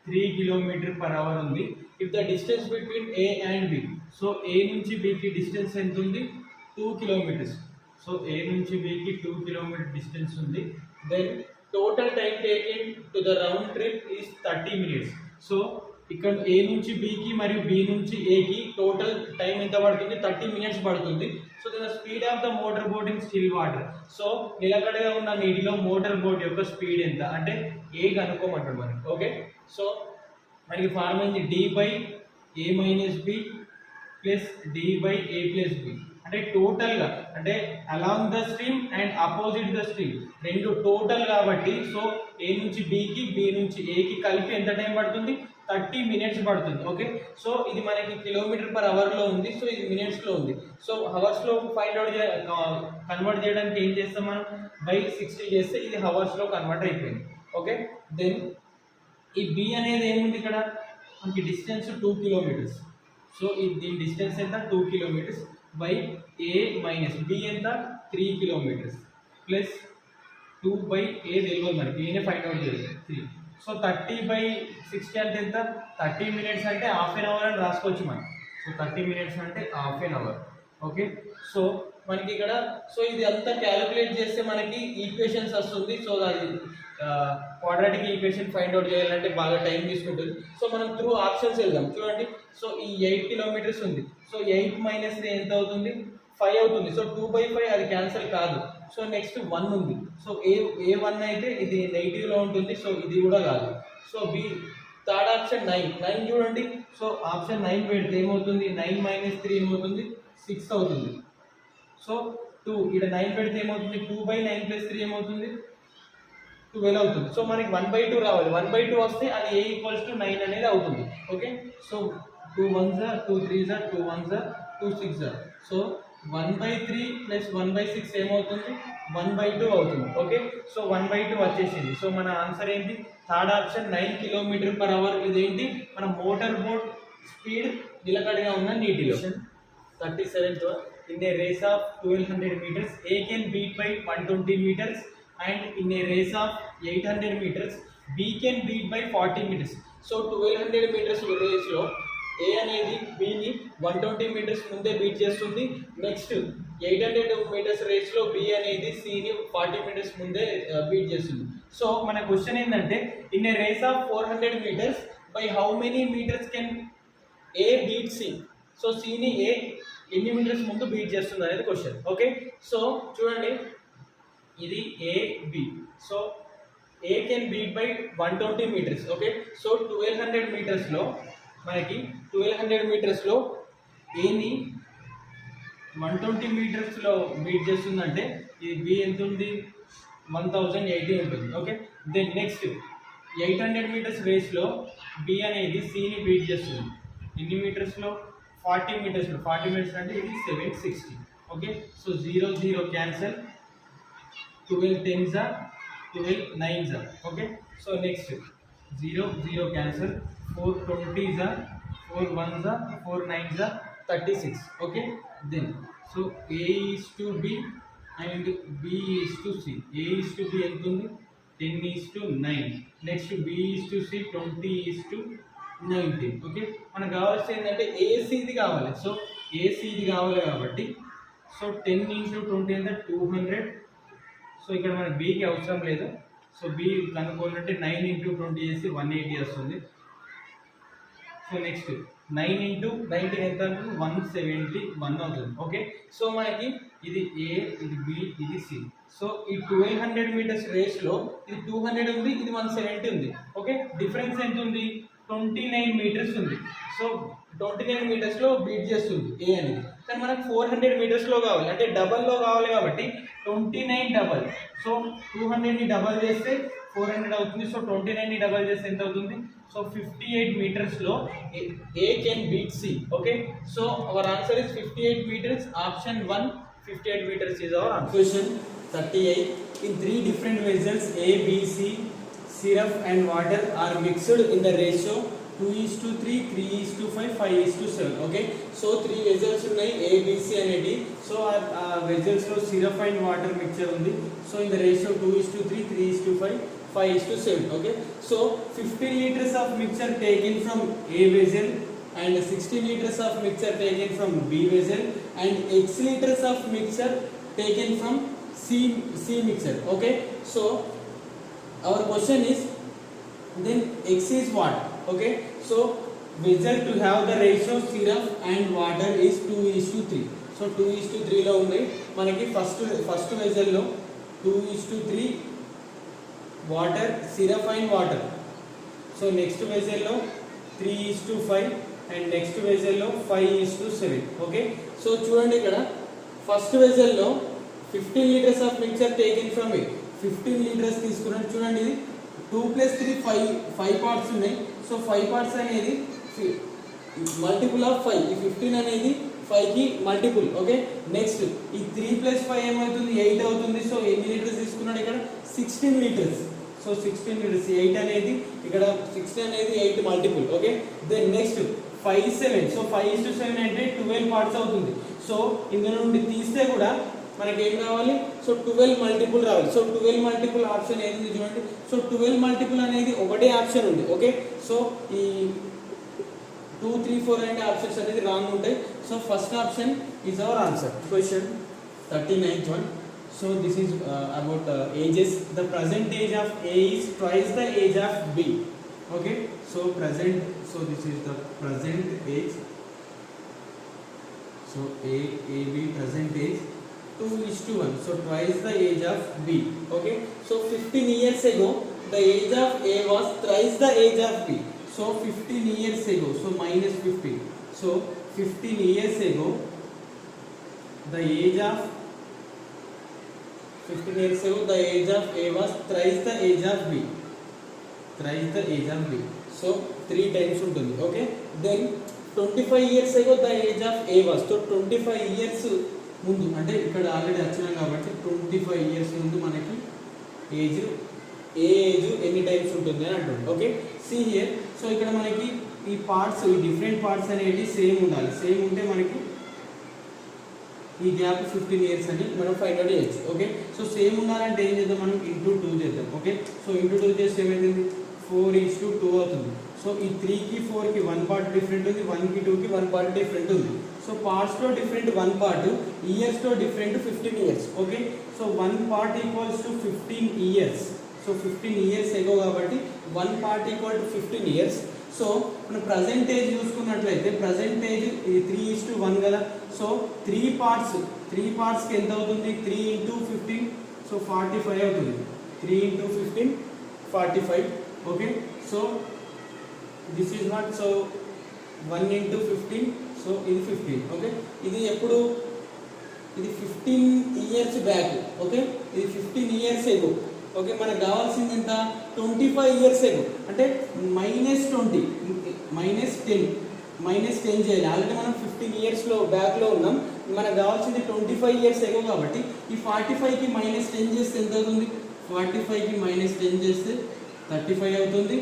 A: 3 km/h ఉంది. If the distance between A and B, so A నుంచి B కి డిస్టెన్స్ ఎంత ఉంది 2 kilometers. సో A నుంచి B కి 2 kilometer డిస్టెన్స్ ఉంది. Then total time taken to the round trip is 30 minutes. So ఇక్కడ A నుంచి B కి మరియు B నుంచి A కి టోటల్ టైం ఎంత పడుతుంది, 30 minutes పడుతుంది. So the speed of the motor boat in still water. So నిలకడగా ఉన్న నీటిలో మోటార్ బోట్ యొక్క స్పీడ్ ఎంత అంటే A కనుక్కోమంటాడు మనకి. ఓకే, సో మనకి ఫార్ములా ఏంటి, D/A - B plus D/A + B. అంటే టోటల్గా అంటే along the stream and opposite the stream రెండు టోటల్ కాబట్టి సో A నుంచి Bకి B నుంచి Aకి కలిపి ఎంత టైం పడుతుంది, 30 minutes పడుతుంది. ఓకే, సో ఇది మనకి km/h లో ఉంది. సో ఇది మినిట్స్ లో ఉంది. సో హవర్స్ లో ఫైండ్ అవుట్ కన్వర్ట్ చేయడానికి ఏం చేస్తాం మనం, బై 60 చేస్తే ఇది హవర్స్ లో కన్వర్ట్ అయిపోయింది. ఓకే, దెన్ ఈ B అనేది ఏముంది ఇక్కడ మనకి డిస్టెన్స్ 2 kilometers. సో దీని డిస్టెన్స్ ఎంత 2 kilometers బై A - B ఎంత 3 kilometers ప్లస్ 2/A తెలియదు మనకి, ఏనే ఫైండ్ అవుట్ చేయాలి 3. సో 30/60 అంటే ఎంత 30 minutes అంటే హాఫ్ అన్ అవర్ అని రాసుకోవచ్చు మనం. సో 30 minutes అంటే half an hour. Okay, so మనకి ఇక్కడ సో ఇది అంతా క్యాలిక్యులేట్ చేస్తే మనకి ఈక్వేషన్స్ వస్తుంది. సో అది క్వాడ్రాటిక్ ఈక్వేషన్ ఫైండ్ అవుట్ చేయాలంటే బాగా టైం తీసుకుంటుంది. సో మనం త్రూ ఆప్షన్స్ వెళ్దాం. చూడండి, సో ఈ 8 కిలోమీటర్స్ ఉంది. సో 8 మైనస్ ఎంత అవుతుంది? 5 అవుతుంది. సో 2/5 అది క్యాన్సిల్ కాదు. సో నెక్స్ట్ 1 ఉంది. సో A1 అయితే ఇది నెగిటివ్లో ఉంటుంది. సో ఇది కూడా కాదు. సో బి థర్డ్ ఆప్షన్ 9 చూడండి. సో ఆప్షన్ 9 పెడితే ఏమవుతుంది? 9 మైనస్ 3 ఏమవుతుంది? 6 అవుతుంది. సో 2 ఇక్కడ 9 పెడితే ఏమవుతుంది? 2/9 ప్లస్ 3 ఏమవుతుంది? 12 అవుతుంది. సో మనకి 1/2 రావాలి. 1/2 వస్తే అది A = 9 అనేది అవుతుంది. Okay, so 2 1s 2 3s 2 1s 2 6s. So 1/3 plus 1/6 ఏమవుతుంది? 1/2 అవుతుంది. ఓకే, సో 1/2 వచ్చేసింది. సో మన ఆన్సర్ ఏంటి? Third option 9 km/h. ఇదేంటి? మన మోటార్ బోట్ స్పీడ్ నిలకడగా ఉన్న నీటిలో. 37th one. In a race of 1200 meters, A can beat by 120 meters, and in a race of 800 meters, B can beat by 40 meters. So 1200 meters race లో A అనేది B ని 120 meters ముందే beat చేస్తుంది. Next 800 meters race లో B అనేది C ని 40 meters ముందే beat చేస్తుంది. సో మన క్వశ్చన్ ఏంటంటే, in a race of 400 meters, by how many meters can A beat C? So C ని A ఎన్ని మీటర్స్ ముందు బీట్ చేస్తుంది అనేది క్వశ్చన్. ఓకే, సో చూడండి, ఇది A B. So A can beat by 120 meters. Okay, so 1200 metersలో మనకి 1200 metersలో Aని 120 metersలో beat చేస్తుందంటే ఇది B ఎంత ఉంది? 1080 ఉంటుంది. ఓకే, దెన్ నెక్స్ట్ 800 meters రేస్లో B అనేది Cని బీట్ చేస్తుంది. ఎన్ని మీటర్స్లో? 40 metersలో. 40 meters అంటే ఇది 760. Okay, so 0 0 cancel. 12 10s 12 9s. Okay, so next 0 0 cancel. 4 20s 4 1s 4 9s 36. Okay, then so A is to B and B is to C. A is to B ఎంత ఉంది? 10 is to 9. Next B is to C 20 is to 19. Okay, మనకు కావాల్సింది ఏంటంటే ఏసీది కావాలి. So ఏసీది కావాలి కాబట్టి so 10 × 20 అంటే 200. So ఇక్కడ మనకి బీకి అవసరం లేదు. సో బి కనుక్కోవాలంటే 9 × 20 చేసి 180 వస్తుంది. సో నెక్స్ట్ 9 × 19 ఎంత అవుతుంది? 171 అవుతుంది. ఓకే, సో మనకి ఇది A, ఇది B, ఇది C. సో ఈ 1200 meters రేస్లో ఇది 200 ఉంది, ఇది 170 ఉంది. ఓకే, డిఫరెన్స్ ఎంత ఉంది? 29 meters ఉంది. సో 29 metersలో బీట్ చేస్తుంది A అనేది. కానీ మనకు 400 metersలో కావాలి, అంటే డబల్లో కావాలి కాబట్టి 29 డబల్. సో 200ని డబల్ చేస్తే 400 అవుతుంది. సో 29ని డబల్ చేస్తే ఎంత అవుతుంది? So 58 metersలో A can beat C. Okay, so our answer is 58 meters. Option 1 58 meters is our answer. Question 38. In 3 different vessels A, B, C, syrup and water are mixed in the ratio 2:3, 3:5, 5:7. Okay, so 3 vessels ఉన్నాయి A, B, C అనేది. So ఆ vessels లో syrup and water mixture ఉంది. So in the ratio 2:3, 3:5, 5:7. Okay, so 50 liters of mixture taken from A vessel and 60 liters of mixture taken from B vessel and X liters of mixture taken from C mixture. Okay, so our question is, then X is what? Okay, so vessel to have the ratio syrup and water is 2:3. so 2:3 లో ఉంది మనకి. First vessel లో 2:3 water, syrup and water. So next vessel లో 3:5 and next vessel లో 5:7. Okay, so చూడండి ఇక్కడ first vessel లో 15 liters of mixture taken from it. 15 liters తీసుకున్నాడు. చూడండి, ఇది 2 + 3 5 parts ఉన్నాయి. సో 5 parts అనేది మల్టిపుల్ ఆఫ్ 5. ఈ 15 అనేది 5కి మల్టిపుల్. ఓకే, నెక్స్ట్ ఈ 3 + 5 ఏమవుతుంది? 8 అవుతుంది. సో ఎన్ని లీటర్స్ తీసుకున్నాడు ఇక్కడ? 16 liters. So 16 liters. 8 అనేది ఇక్కడ 16 అనేది 8 multiple. Okay, then next 5 7. So 5:7 అంటే 12 parts అవుతుంది. సో ఇందులో నుండి తీస్తే కూడా మనకి ఏం కావాలి? సో 12 మల్టిపుల్ రావాలి. సో 12 మల్టిపుల్ ఆప్షన్ ఏది చూడండి. సో 12 మల్టిపుల్ అనేది ఒకటే ఆప్షన్ ఉంది. ఓకే, సో ఈ 2 3 4 అనే ఆప్షన్స్ అనేది రాంగ్ ఉంటాయి. So first option is our answer. Question 39th one. So this is about ages. The present age of A is twice the age of B. Okay, so this is the present age. So AB present age 2:1, so twice the age of B. Okay, so 15 years ago the age of A was thrice the age of B. So 15 years ago, so minus 15. So 15 years ago the age of 15 years ago the age of A was thrice the age of B. Thrice the age of B. So 3 times ఉంటుంది. Okay. Then 25 years ago the age of A was. So 25 years ముందు అంటే ఇక్కడ already వచ్చినాం కాబట్టి 25 years ముందు మనకి age ఎన్ని times ఉంటుంది అని అంటుంది. Okay, see here. సో ఇక్కడ మనకి ఈ పార్ట్స్, ఈ డిఫరెంట్ పార్ట్స్ అనేవి సేమ్ ఉండాలి. సేమ్ ఉంటే మనకి ఈ గ్యాప్ 15 years అని మనం ఫైండ్ అవుట్ చేయొచ్చు. ఓకే, సో సేమ్ ఉండాలంటే ఏం చేద్దాం, మనం ఇంటూ 2 చేద్దాం. ఓకే, సో ఇంటూ 2 చేస్తే ఏమైంది, 4:2 అవుతుంది. సో ఈ 3కి 4కి 1 పార్ట్ డిఫరెంట్ ఉంది, 1కి 2కి 1 పార్ట్ డిఫరెంట్ ఉంది. సో పార్ట్స్తో డిఫరెంట్ 1 పార్ట్, ఇయర్స్తో different 15 years. Okay, so 1 part equals to 15 years. So 15 years ago కాబట్టి 1 part equal to 15 years. So మనం ప్రజెంటేజ్ చూసుకున్నట్లయితే ప్రజెంటేజ్ ఇది 3:1 కదా. సో 3 పార్ట్స్కి ఎంత అవుతుంది, 3 × 15, సో 45 అవుతుంది. 3 × 15 45. Okay, so this is not, so 1 × 15, so ఇది 15. ఓకే, ఇది ఎప్పుడు, ఇది 15 years బ్యాక్. ఓకే, ఇది 15 years ఎగో. ఓకే, మనకు కావాల్సింది ఎంత, 25 years ఎగో. అంటే -20 -10 చేయాలి. ఆల్రెడీ మనం 15 years బ్యాక్లో ఉన్నాం. మనకు కావాల్సింది 25 years ఎగో కాబట్టి ఈ 45కి -10 చేస్తే ఎంత అవుతుంది, 45కి -10 చేస్తే 35 అవుతుంది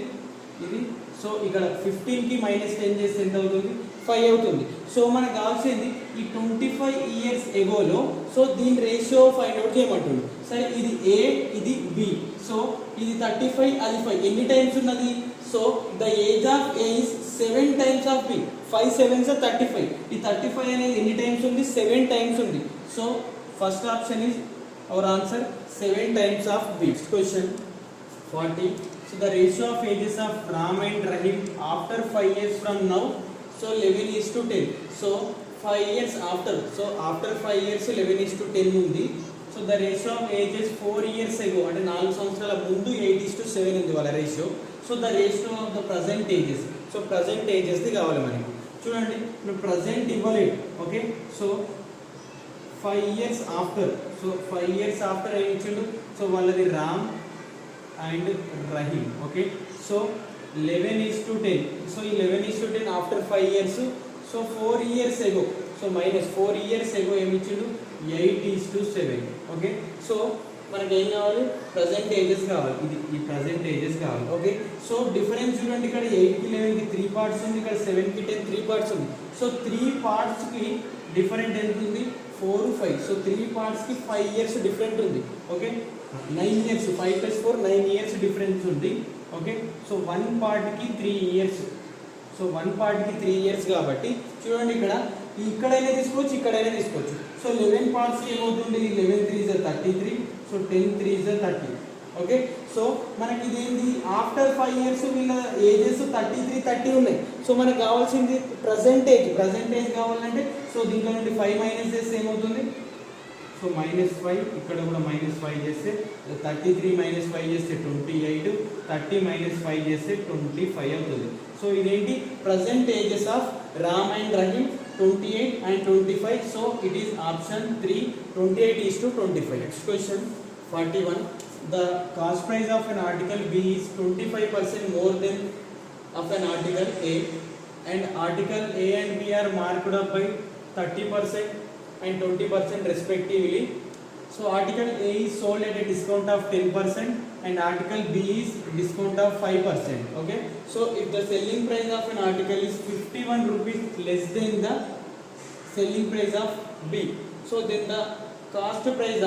A: ఇది. సో ఇక్కడ 15కి -10 చేస్తే ఎంత అవుతుంది, 5 అవుతుంది. సో మనకు కావాల్సింది ఈ 25 years ఎగోలో, సో దీని రేషియో ఫైండ్ అవుట్ చేయమంటుంది. సరే, ఇది A, ఇది B. సో ఇది 35, అది 5. ఎన్ని టైమ్స్ ఉన్నది, so the age of A is 7 times of B. 5 7s are 35. ఈ 35 అనేది ఎన్ని టైమ్స్ ఉంది, 7 times ఉంది. So first option is our answer, 7 times of B. Next question 40. So the ratio of ages of Ram and Rahim after 5 years from now, so 11:10. So 5 years after, so after 5 years 11:10 ఉంది. So the ratio of ages 4 years ago, అంటే 4 సంవత్సరాల ముందు 8:7 ఉంది వాళ్ళ ratio. So the ratio of the present ages, so present ఏజెస్ది కావాలి మనకి. చూడండి, ఇప్పుడు ప్రజెంట్ ఇవ్వలేదు. Okay, so 5 years after, so 5 years after ఏమి ఇచ్చిండు, సో వాళ్ళది Ram and Rahim. Okay, so 11:10. So ఈ 11:10 after 5 years. So 4 years ago, so -4 years ago ఏమి ఇచ్చిండు, 8:7. ఓకే, సో మనకి ఏం కావాలి, ప్రజెంట్ ఏజెస్ కావాలి. ఇది ఈ ప్రజెంట్ ఏజెస్ కావాలి. ఓకే, సో డిఫరెన్స్ చూడండి, ఇక్కడ 8కి 11కి 3 parts ఉంది, ఇక్కడ 7కి 10 3 parts ఉంది. సో 3 partsకి డిఫరెంట్ ఎంత ఉంది, 4 5. సో 3 partsకి 5 years డిఫరెంట్ ఉంది. ఓకే, 9 years, 5 + 4 9 years డిఫరెన్స్ ఉంది. Okay, so 1 partకి 3 years. So 1 partకి 3 years కాబట్టి చూడండి, ఇక్కడైనా తీసుకోవచ్చు, ఇక్కడైనా తీసుకోవచ్చు. సో 11 partsకి ఏమవుతుంది, 11 3s are 33. So 10 3s are 30. Okay, so మనకి ఇదేంటి, ఆఫ్టర్ 5 years వీళ్ళ ఏజెస్ 33 30 ఉన్నాయి. సో మనకు కావాల్సింది ప్రజెంట్ ఏజ్ కావాలంటే, సో దీంట్లో నుండి 5 మైనస్ చేస్తే ఏమవుతుంది, సో -5, ఇక్కడ కూడా -5 చేస్తే 33 - 5 చేస్తే 28, 30 - 5 చేస్తే 25 అవుతుంది. సో ఇదేంటి, present ages of Ram and Rahim 28 and 25. So it is option 3, 28:25. Next question 41. The cost price of an article B is 25% more than of an article A, and article A and B are marked up by 30% and 20% respectively. So article A is sold at a discount of 10% and article B is discount of 5%. Okay, so if the selling price of an article is 51 rupees less than the selling price of B, so then the cost price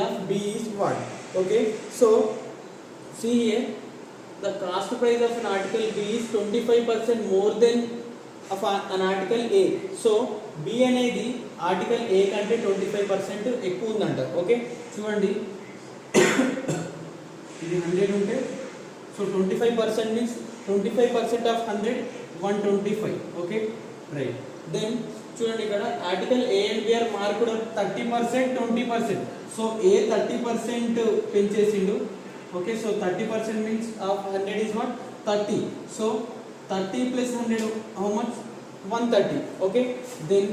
A: of B is what? Okay, so see here, the cost price of an article B is 25% more than of an article A. So B అనేది article A కంటే 25% ఎక్కువ ఉందంట. Okay చూడండి, ఇది 100 ఉంటే so 25% means 25% of 100 125. Okay right. Then చూడండి ఇక్కడ article A and B are marked 30% 20%. So A 30% పెంచేసిండు. Okay so 30% means of 100 is what 30. So 30 plus 100 how much 130. Okay then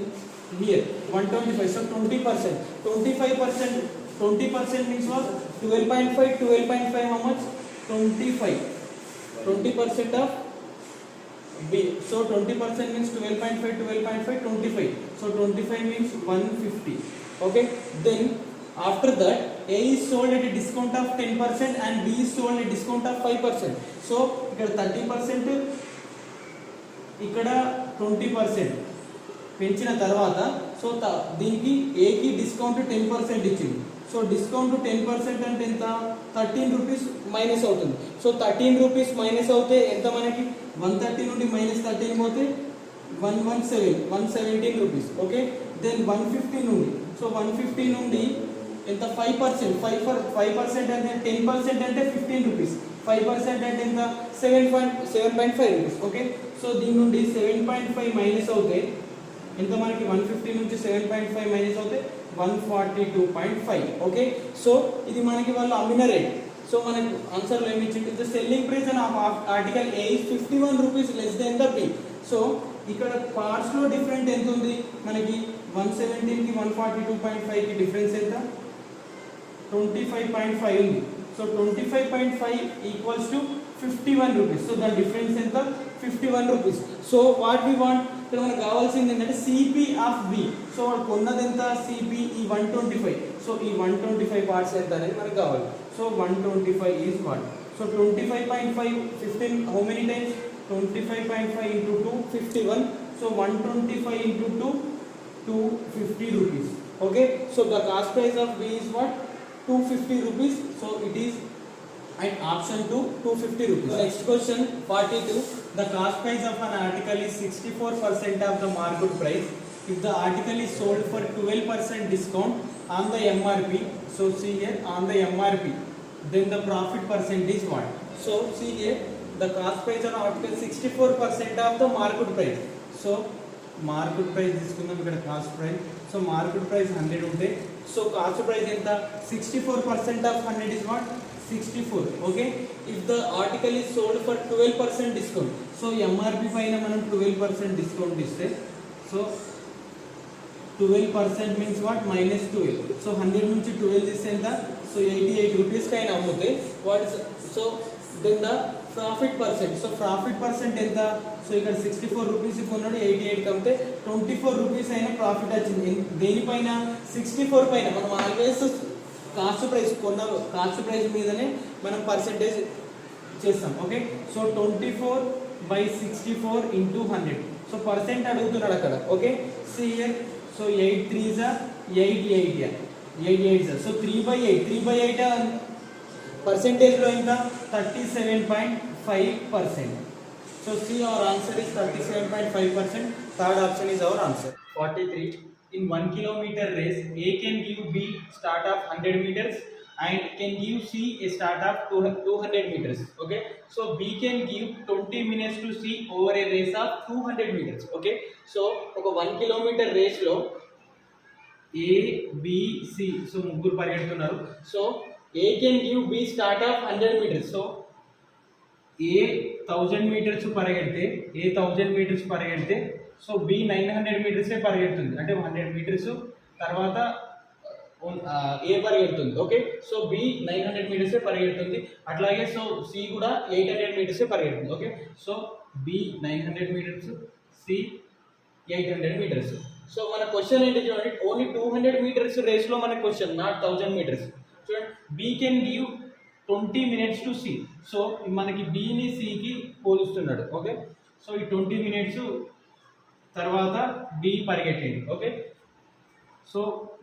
A: here 125. So 20%, 20% means what 12.5 how much 25, 20% of B. So 20% means 12.5 25. So 25 means 150. Okay then after that A is sold at a discount of 10% and B is sold at a discount of 5%. So ఇక్కడ 30%, ఇక్కడ 20% పెంచిన తర్వాత so దీనికి ఏకి discount 10% ఇచ్చింది. So discount 10% అంటే ఎంత 13 rupees minus అవుతుంది. సో 13 రూపీస్ మైనస్ అవుతే ఎంత మనకి 130 నుండి మైనస్ 13 పోతే 117 రూపీస్. ఓకే దెన్ 150 నుండి సో 150 నుండి ఎంత 5%, 5% అంటే 10% అంటే 15 రూపీస్, 5% అంటే ఎంత 7.5 రూపీస్. ఓకే సో దీని నుండి 7.5 మైనస్ అవుతే ఎంత మనకి 150 నుంచి 7.5 మైనస్ అవుతే 142.5. ఓకే సో ఇది మనకి వాళ్ళు అమ్మిన రేట్. సో మనకు ఆన్సర్లో ఏమి ఇచ్చింది, the selling price of article A is 51 rupees less then the B. So ఇక్కడ పార్ట్స్లో డిఫరెంట్ ఎంత ఉంది మనకి 117కి 142.5కి డిఫరెన్స్ ఎంత 25.5 ఉంది. So 25.5 equals to 51 rupees. So దాని డిఫరెన్స్ ఎంత 51 rupees. So what we want, ఇక్కడ మనకు కావాల్సింది ఏంటంటే సిపి ఆఫ్ బి. సో వాడు కొన్నది ఎంత సిపి ఈ 125. సో ఈ 125 పార్ట్స్ ఎంత అనేది మనకు కావాలి. So 125 is what. So 25.5 15 how many times 25.5 into 2 51. So 125 into 2 250 rupees. Okay so the cost price of B is what 250 rupees. So it is at option 2 250 rupees. Next question 42. The cost price of an article is 64% of the market price if the article is sold for 12% discount on the MRP. So see here on the MRP, then the profit percent is what. So see here the cost price on article 64% of the market price. So market price తీసుకుందాం ఇక్కడ cost price. So market price 100 ఉంటే so cost price ఎంత 64% of 100 is what 64. Okay if the article is sold for 12% discount. So MRP పైన మనం 12% discount ఇస్తే so 12% means what -12. So 100 నుంచి 12 తీస్తే ఎంత సో 88 రూపీస్కి అయినా అమ్ముతే what so then the profit percent. So profit percent ఎంత సో ఇక్కడ 64 రూపీస్ కొన్నాడు 88కి అమ్మితే 24 రూపీస్ అయినా ప్రాఫిట్ వచ్చింది. దేనిపైన 64 పైన. మనం ఆల్వేస్ కాస్ట్ ప్రైస్ కొన్న కాస్ట్ ప్రైస్ మీదనే మనం పర్సెంటేజ్ చేస్తాం. Okay so 24/64 into 100. So percent అడుగుతున్నాడు అక్కడ. ఓకే సియర్ సో 8 3s 8 8 సో 3/8 పర్సెంటేజ్లో ఇంకా 37.5%. So C our answer is 37.5%. Third option is our answer. 43. In 1 kilometer race, A can give B start of 100 meters and can give C a start of 200 meters. Okay. So B can give 20 minutes to C over a race of 200 meters. Okay. So ఒక 1 kilometer race లో A B C so ముగ్గురు పరిగెడుతున్నారు. So A can give B start of 100 meters. So A 1000 meters పరిగెడితే so B 900 మీటర్సే పరిగెడుతుంది. అంటే 100 metres తర్వాత ఏ పరిగెడుతుంది. ఓకే సో B 900 మీటర్సే పరిగెడుతుంది. అట్లాగే సో C కూడా 800 మీటర్సే పరిగెడుతుంది. Okay so B 900 metres C 800 metres. So మన క్వశ్చన్ ఏంటి చూడండి, ఓన్లీ 200 మీటర్స్ రేస్లో మన క్వశ్చన్, నాట్ 1000 మీటర్స్. చూడండి B can give 20 minutes to C. సో మనకి Bని Cకి పోలుస్తున్నాడు. ఓకే సో ఈ 20 minutes తర్వాత B పరిగెట్టండి. ఓకే సో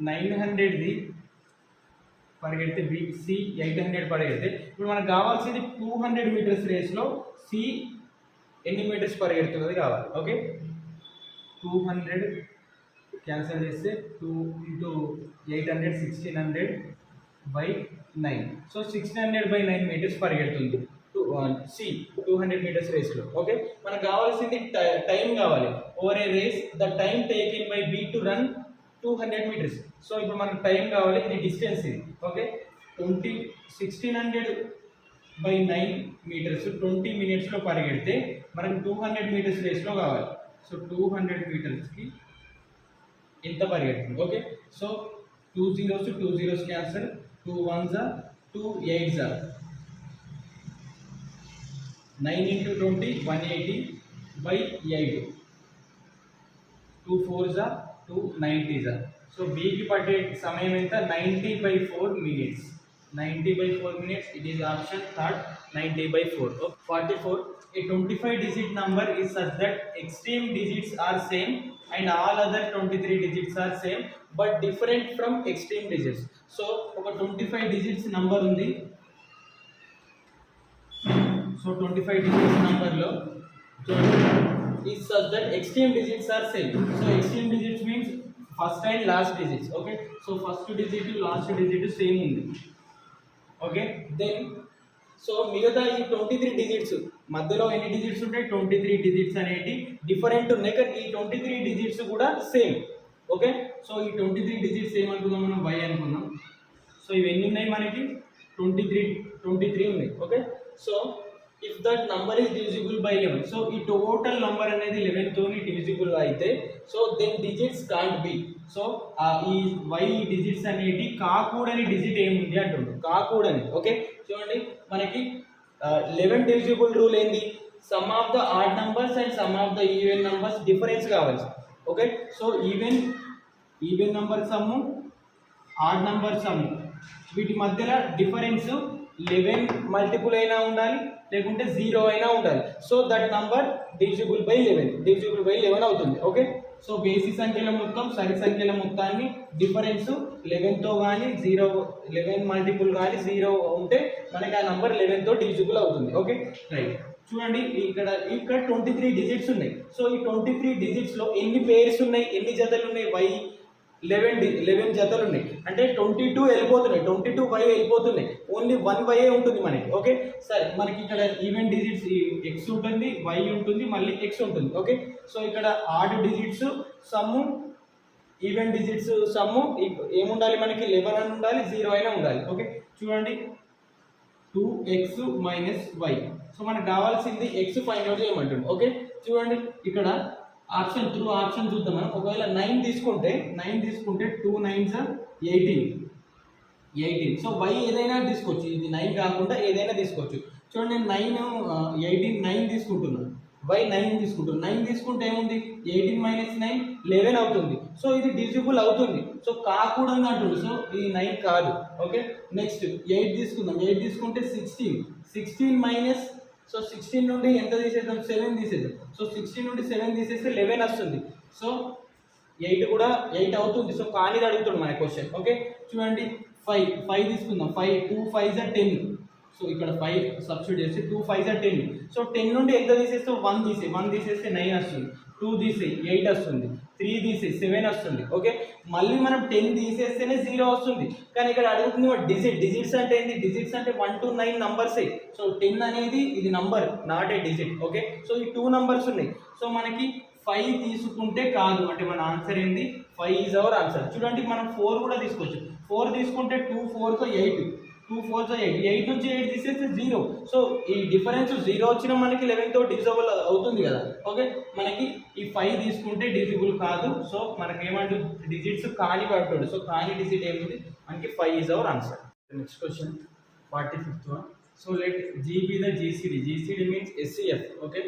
A: 900ది పరిగెడితే B C 800 పరిగెడితే ఇప్పుడు మనకు కావాల్సింది 200 మీటర్స్ రేస్లో C ఎన్ని మీటర్స్ పరిగెడుతున్నది కావాలి. ఓకే 200 క్యాన్సిల్ చేస్తే 2 into 800 1600 by 9. So 1600 by 9 metres పరిగెడుతుంది సి 200 మీటర్స్ రేస్లో. ఓకే, మనకు కావాల్సింది టైం కావాలి. Over a race the time taken by B to run 200 metres. So ఇప్పుడు మనకు టైం కావాలి, ఇది డిస్టెన్స్ ఇది. ఓకే, 1600 బై 9 మీటర్స్ 20 మినిట్స్లో పరిగెడితే మనకు 200 మీటర్స్ రేస్లో కావాలి. సో 200 మీటర్స్కి ఎంత పరిగెడుతుంది? Okay, so 2 zeros cancel, 2 1s 2 8s 9 into 20 180 by 8, 2 4s 2 90s. So బీకి పట్టే సమయం ఎంత? 90 by 4 minutes. 90 by 4 minutes, it is option third, 90 by 4. Okay. 44, a 25 digit number is such that extreme digits are same and all other 23 digits are same but different from extreme digits. So ఒక 25 digits number ఉంది. So 25 digits number లో is such that extreme digits are same. So extreme digits means first and last digits. Okay, so first digit to last digit same ఉంది. Okay, then so మిగతా ఈ 23 digits మధ్యలో ఎన్ని digits ఉంటాయి? 23 digits అనేవి different ఉన్నాయి, కానీ ఈ 23 డిజిట్స్ కూడా సేమ్. ఓకే, సో ఈ 23 డిజిట్స్ ఏమనుకుందాం మనం? y అనుకుందాం. సో ఇవి ఎన్ని ఉన్నాయి మనకి? 23 ఉన్నాయి. Okay, so if that number is divisible by 11, so ఈ టోటల్ నంబర్ అనేది 11 తోని డివిజిబుల్ అయితే so then digits can't be. So ఈ y డిజిట్స్ అనేటి కాకూడని డిజిట్ ఏముంది అంటుండ్రు, కాకూడని. ఓకే, చూడండి మనకి 11 డివిజిబుల్ రూల్ ఏంది? Sum of the odd numbers and sum of the even numbers difference కావాలి. Okay, so even number sum, odd number sum, వీటి మధ్యలో డిఫరెన్స్ 11 మల్టిపుల్ అయినా ఉండాలి లేకుంటే 0 అయినా ఉండాలి. So that number divisible by 11 అవుతుంది. ఓకే, సో బేసి సంఖ్యల మొత్తం సరి సంఖ్యల మొత్తాన్ని డిఫరెన్స్ 11తో కానీ 11 మల్టిపుల్ కానీ 0 ఉంటే మనకి ఆ నంబర్ 11తో డివిజిబుల్ అవుతుంది. Okay, right. చూడండి ఇక్కడ 23 డిజిట్స్ ఉన్నాయి. సో ఈ 23 డిజిట్స్లో ఎన్ని పేర్స్ ఉన్నాయి, ఎన్ని జతలు ఉన్నాయి? y 11 జతలు ఉన్నాయి. అంటే 22 వెళ్ళిపోతున్నాయి, 22 y వెళ్ళిపోతున్నాయి. ఓన్లీ 1 y ఉంటుంది మనకి. ఓకే, సరే మనకి ఇక్కడ ఈవెన్ డిజిట్స్ x ఉంటుంది, y ఉంటుంది, మళ్ళీ x ఉంటుంది. ఓకే, సో ఇక్కడ odd digits sum, even digits sum ఏముండాలి మనకి? 11 అని ఉండాలి, 0 అయినా ఉండాలి. ఓకే, చూడండి 2x మైనస్ y. సో మనకు కావాల్సింది x ఫైండ్ అవుట్ చేయమంటుంది. ఓకే, చూడండి ఇక్కడ ఆప్షన్ చూద్దాం మనం. ఒకవేళ 9 తీసుకుంటే 2 9s 18. సో y ఏదైనా తీసుకోవచ్చు, ఇది 9 కాకుండా ఏదైనా తీసుకోవచ్చు. చూడండి నేను 9 తీసుకుంటున్నాను, y 9 తీసుకుంటున్నాను. 9 తీసుకుంటే ఏముంది? 18 మైనస్ 9 11 అవుతుంది. సో ఇది డివిజిబుల్ అవుతుంది. సో కాకూడదు అంటుంది. సో ఇది 9 కాదు. ఓకే, నెక్స్ట్ 8 తీసుకుందాం. 8 తీసుకుంటే 16 మైనస్, సో 16 నుండి ఎంత తీసేద్దాం? 7 తీసేద్దాం. సో 16 నుండి 7 తీసేస్తే 11 వస్తుంది. సో 8 కూడా 8 అవుతుంది. సో కానీ అడుగుతుంది మన క్వశ్చన్. ఓకే, చూడండి 5 తీసుకుందాం. 2 5s 10. సో ఇక్కడ 5 సబ్స్టిట్యూట్ చేసి 2 5s 10. సో 10 నుండి ఎంత తీసేస్తే 1 తీసేస్తే 9 వస్తుంది. 2 తీసే 8 వస్తుంది. 3 తీసే 7 వస్తుంది. ఓకే, మళ్ళీ మనం 10 తీసేస్తేనే 0 వస్తుంది. కానీ ఇక్కడ అడుగుతుంది డిజిట్స్ అంటే ఏంటి? డిజిట్స్ అంటే 1 to 9 నంబర్సే. సో 10 అనేది ఇది number, not a digit. Okay, so ఈ 2 నంబర్స్ ఉన్నాయి. సో మనకి 5 తీసుకుంటే కాదు, అంటే మన ఆన్సర్ ఏంది? 5 ఈజ్ అవర్ ఆన్సర్. చూడండి మనం 4 కూడా తీసుకోవచ్చు. 4 తీసుకుంటే 2 4s 8, 2 4s 8. 8 నుంచి 8 తీసేస్తే 0. సో ఈ డిఫరెన్స్ 0 వచ్చినా మనకి 11తో డివిజిబుల్ అవుతుంది కదా. ఓకే, మనకి ఈ 5 తీసుకుంటే డివిజిబుల్ కాదు. సో మనకి ఏమంటుంది? డిజిట్స్ కాని పడుతుంది. సో కాని డిజిట్ ఏముంది మనకి? 5 is our answer. Next question 45th one. So let G be the GCD means SCF. Okay,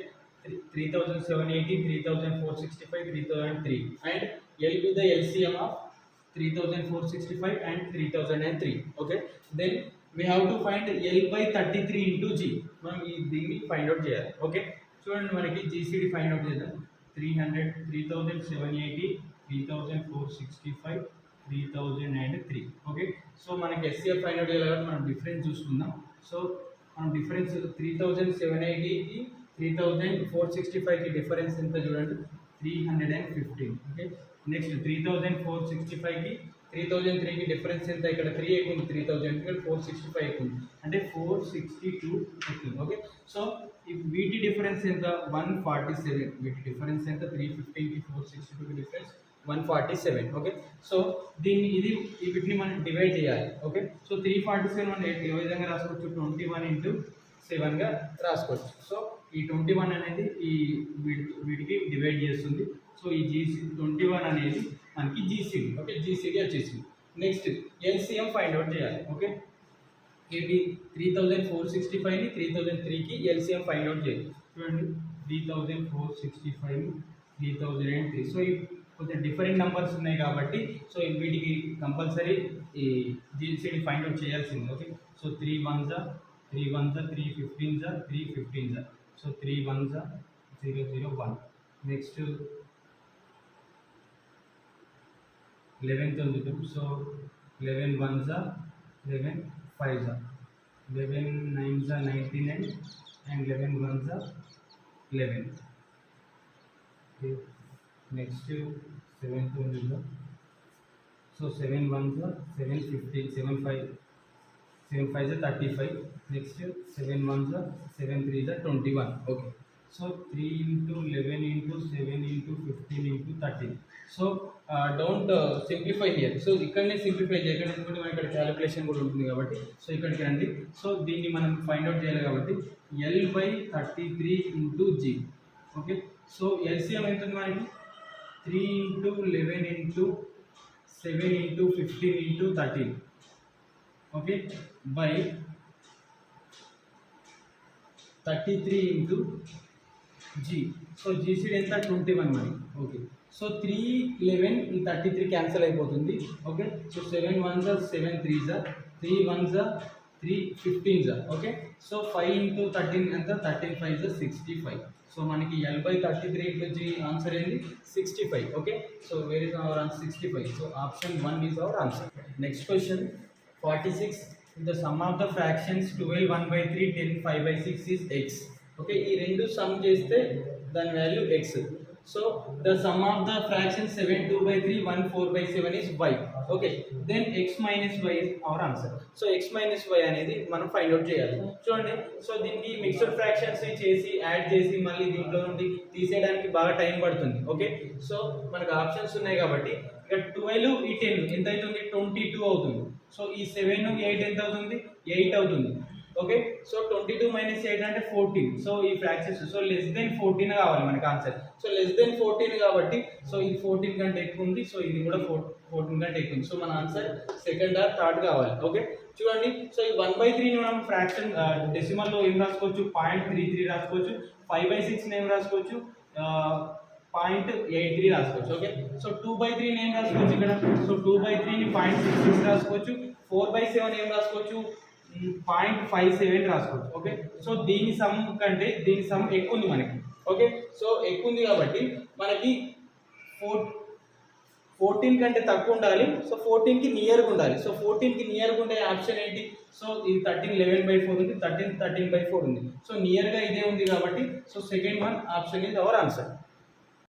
A: 3780, 3465, 3003 and L be the LCM of 3465 and 3003. Okay, then we have to find L by 33 into G. మనం దీన్ని find out చేయాలి. Okay, చూడండి మనకి GCD find out చేద్దాం. 300, 3780, 3465, 3003. Okay, so మనకి SCF find out చేయాలి. మనం difference చూసుకుందాం. సో మనం డిఫరెన్స్ 3780కి 3465కి డిఫరెన్స్ ఎంత చూడండి? 315. ఓకే, నెక్స్ట్ 3465కి 3003కి డిఫరెన్స్ ఎంత? ఇక్కడ 3 ఎక్కువ ఉంది, 3000 ఇక్కడ 465 ఎక్కువ ఉంది, అంటే 462 ఎక్కువ. ఓకే, సో వీటి డిఫరెన్స్ ఎంత? 147. వీటి డిఫరెన్స్ ఎంత? 315కి 462కి డిఫరెన్స్ 147. ఓకే, సో వీటిని మనం డివైడ్ చేయాలి. ఓకే, సో 347 మనం ఏ విధంగా రాసుకోవచ్చు? 21 ఇంటూ 7గా రాసుకోవచ్చు. సో ఈ 21 అనేది వీటికి డివైడ్ చేస్తుంది. సో ఈ జీసీ 21 అనేది మనకి జీసీడీ. ఓకే, జీసీడీ వచ్చేసింది. నెక్స్ట్ ఎల్సిఎం ఫైండ్ అవుట్ చేయాలి. ఓకే, ఏంటి? 3465ని 3003కి ఎల్సిఎం ఫైండ్ అవుట్ చేయాలి. చూడండి, 3465 3003. సో ఈ కొంచెం డిఫరెంట్ నెంబర్స్ ఉన్నాయి కాబట్టి సో వీటికి కంపల్సరీ ఈ జీసీడీ ఫైండ్ అవుట్ చేయాల్సింది. Okay, so 3 1s 3 1s 3 15s 3 15s. So 3 1s 0 0 1. Next 11 తొందుకు. సో 11 1s 11 5s 11 9s 99 and 11 1s 11. Okay. Next 7 తొందుకు. So 7 1s 7 15 7 5 7 5s 35. Next 7 1s 7 3s 21. Okay, so 3 into 11 into 7 into 15 into 13. So don't simplify here. So ఇక్కడనే simplify చేయకండి, ఎందుకంటే మన ఇక్కడ calculation కూడా ఉంటుంది కాబట్టి. సో ఇక్కడికి రండి. సో దీన్ని మనం ఫైండ్ అవుట్ చేయాలి కాబట్టి L/33 into G. Okay, so LCM ఎంత ఉంది మనకి? 3 into 11 into 7 into 15 into 13. Okay, by 33 into G. So GCD ఎంత? 21 మరి. ఓకే, సో 3 11 ఈ 33 క్యాన్సిల్ అయిపోతుంది. Okay, so 7 1s 7 3s 3 1s 3 15s. Okay, so 5 into 13 ఎంత? 13 5s 65. సో మనకి L/33 into G ఆన్సర్ ఏంటి? 65. Okay, so where is our answer? 65. So option 1 is our answer. Next question 46. The sum of the fractions 12 1/3 10 5/6 is x. Okay, ఈ రెండు some చేస్తే దాని value x. So the sum of the fractions 7 2/3 1 4/7 is y. Okay, then x minus y is our answer. So x minus y అనేది మనం find out చేయాలి. చూడండి, so దీన్ని mixed fractions చేసి యాడ్ చేసి మళ్ళీ దీంట్లో నుండి తీసేయడానికి బాగా టైం పడుతుంది. ఓకే, సో మనకు ఆప్షన్స్ ఉన్నాయి కాబట్టి ఇక్కడ 12 ఈ 10 ఎంత అవుతుంది? 22 అవుతుంది. సో ఈ 7 8 ఎంత అవుతుంది? 8 అవుతుంది. ఓకే, సో 22 - 8 అంటే 14. సో ఈ ఫ్రాక్షన్స్ సో లెస్ దెన్ 14 కావాలి మనకి ఆన్సర్. సో లెస్ దెన్ 14 కాబట్టి సో ఇది 14 కంటే ఎక్కువ ఉంది. సో ఇది కూడా 14 కంటే ఎక్కువ ఉంది. సో మన ఆన్సర్ సెకండ్ ఆర్ థర్డ్ కావాలి. ఓకే, చూడండి, సో ఈ 1/3 ని మనం ఫ్రాక్షన్ డెసిమల్లో ఏం రాసుకోవచ్చు? 0.33 రాసుకోవచ్చు. 5/6 ఏం రాసుకోవచ్చు? 0.83 రాసుకోవచ్చు. ఓకే, సో 2/3 ఏం రాసుకోవచ్చు ఇక్కడ? సో 2/3 ని 0.66 రాసుకోవచ్చు. 4/7 ఏం రాసుకోవచ్చు? 0.57 రాసుకోవచ్చు. ఓకే, సో దీని సమ్ కంటే దీని సమ్ ఎక్కువ ఉంది మనకి. ఓకే, సో ఎక్కువ ఉంది కాబట్టి మనకి 14 కంటే తక్కువ ఉండాలి. సో 14కి నియర్గా ఉండాలి. సో 14కి నియర్గా ఉండే ఆప్షన్ ఏంటి? సో ఇది 13 11/4 ఉంది, 13 13/4 ఉంది. సో నియర్గా ఇదే ఉంది కాబట్టి so second one option is our answer.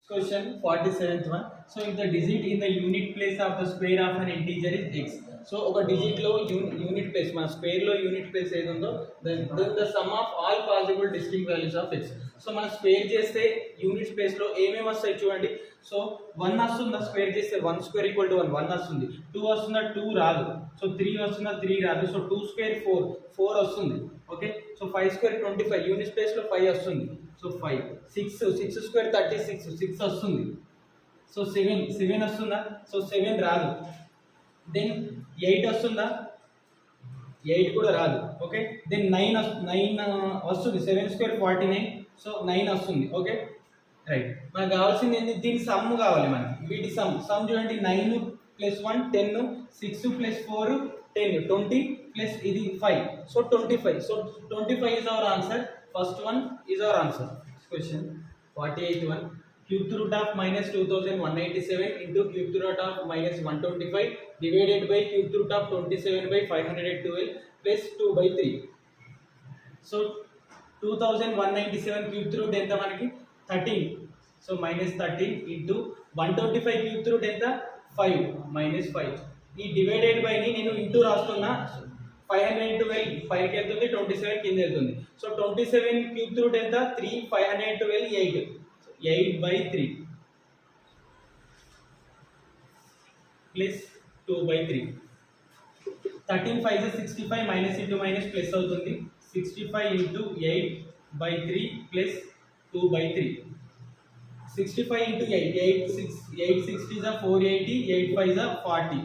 A: Question 47th one. So if the digit in the unit place of the square of an integer is x. So ఒక digit లో unit place, మన square లో unit place ఏది ఉందో then the sum of all possible distinct values of x. So మనం square చేస్తే unit place లో ఏమేమి వస్తాయి చూడండి. సో 1 వస్తుందా? స్క్వేర్ చేస్తే 1 square = 1 వస్తుంది. 2 వస్తుందా? 2 రాదు. సో 3 వస్తుందా? 3 రాదు. సో 2 square 4 వస్తుంది. Okay, so 5 square 25 unit place లో 5 వస్తుంది. సో 5 6 square 36 6 వస్తుంది. సో 7 వస్తుందా? సో 7 రాదు. దెన్ 8 వస్తుందా? 8 కూడా రాదు. ఓకే, దెన్ 9 వస్తుంది. 7 square 49. సో 9 వస్తుంది. Okay, right. మనకు కావాల్సింది ఏంటి? దీని సమ్ కావాలి మనకి. వీటి సమ్ చూడండి. 9 + 1 10 6 + 4 10 20 ప్లస్ ఇది 5. So 25. So 25 is our answer. First one is our answer. Question 48th one. Cube root of -2187 into cube root of -125 divided by cube root of 27/512 plus 2/3. So 2197 cube root ఎంత మనకి? 13. So -13 into 125 cube root ఎంత 5 -5. ఈ divided by ని నేను into రాస్తున్నా. 512 పైకి వెళ్తుంది, 27 కింద వెళ్తుంది. సో 27 క్యూబ్ రూట్ ఎంత 3, 512 8, 8/3 plus 2/3. 13 5 65 minus into minus plus అవుతుంది. 65 into 8/3 plus 2/3. 65 into 8 8 6 is 480, 8 5 is 40,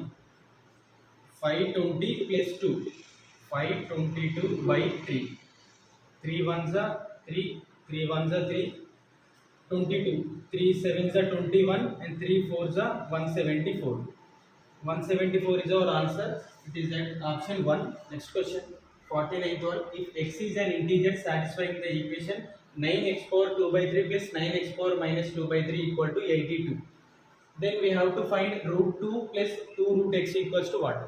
A: 520 plus 2, 522/3. 3 1s are 3, 3 1s are 3, 22, 3 7s are 21 and 3 4s are 174. 174 is our answer. It is at option 1. Next question, 49th one. If x is an integer satisfying the equation 9x power 2/3 plus 9x power minus 2/3 equal to 82, then we have to find root 2 plus 2 root x equals to what?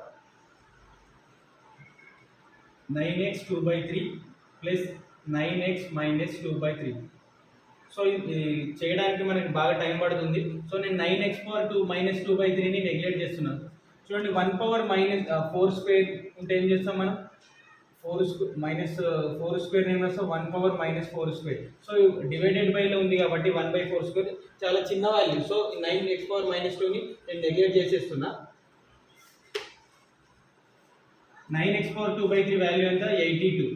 A: 9x 2/3 plus 9x minus 2/3. So ఇది చేయడానికి మనకి బాగా time పడుతుంది. So నేను 9x power 2 minus 2/3ని neglect చేస్తున్నాను. చూడండి 1 power minus 4 square ఉంటే ఏం చేస్తాం మనం? 4 స్క్వేర్ ఏం చేస్తాం? 1 power minus 4 square. So divided బైలో ఉంది కాబట్టి 1/4 స్క్వేర్ చాలా చిన్న value. So 9x power minus 2ని నేను నెగ్లెక్ట్ చేసేస్తున్నా. 9x power 2/3 వాల్యూ ఎంత? 82.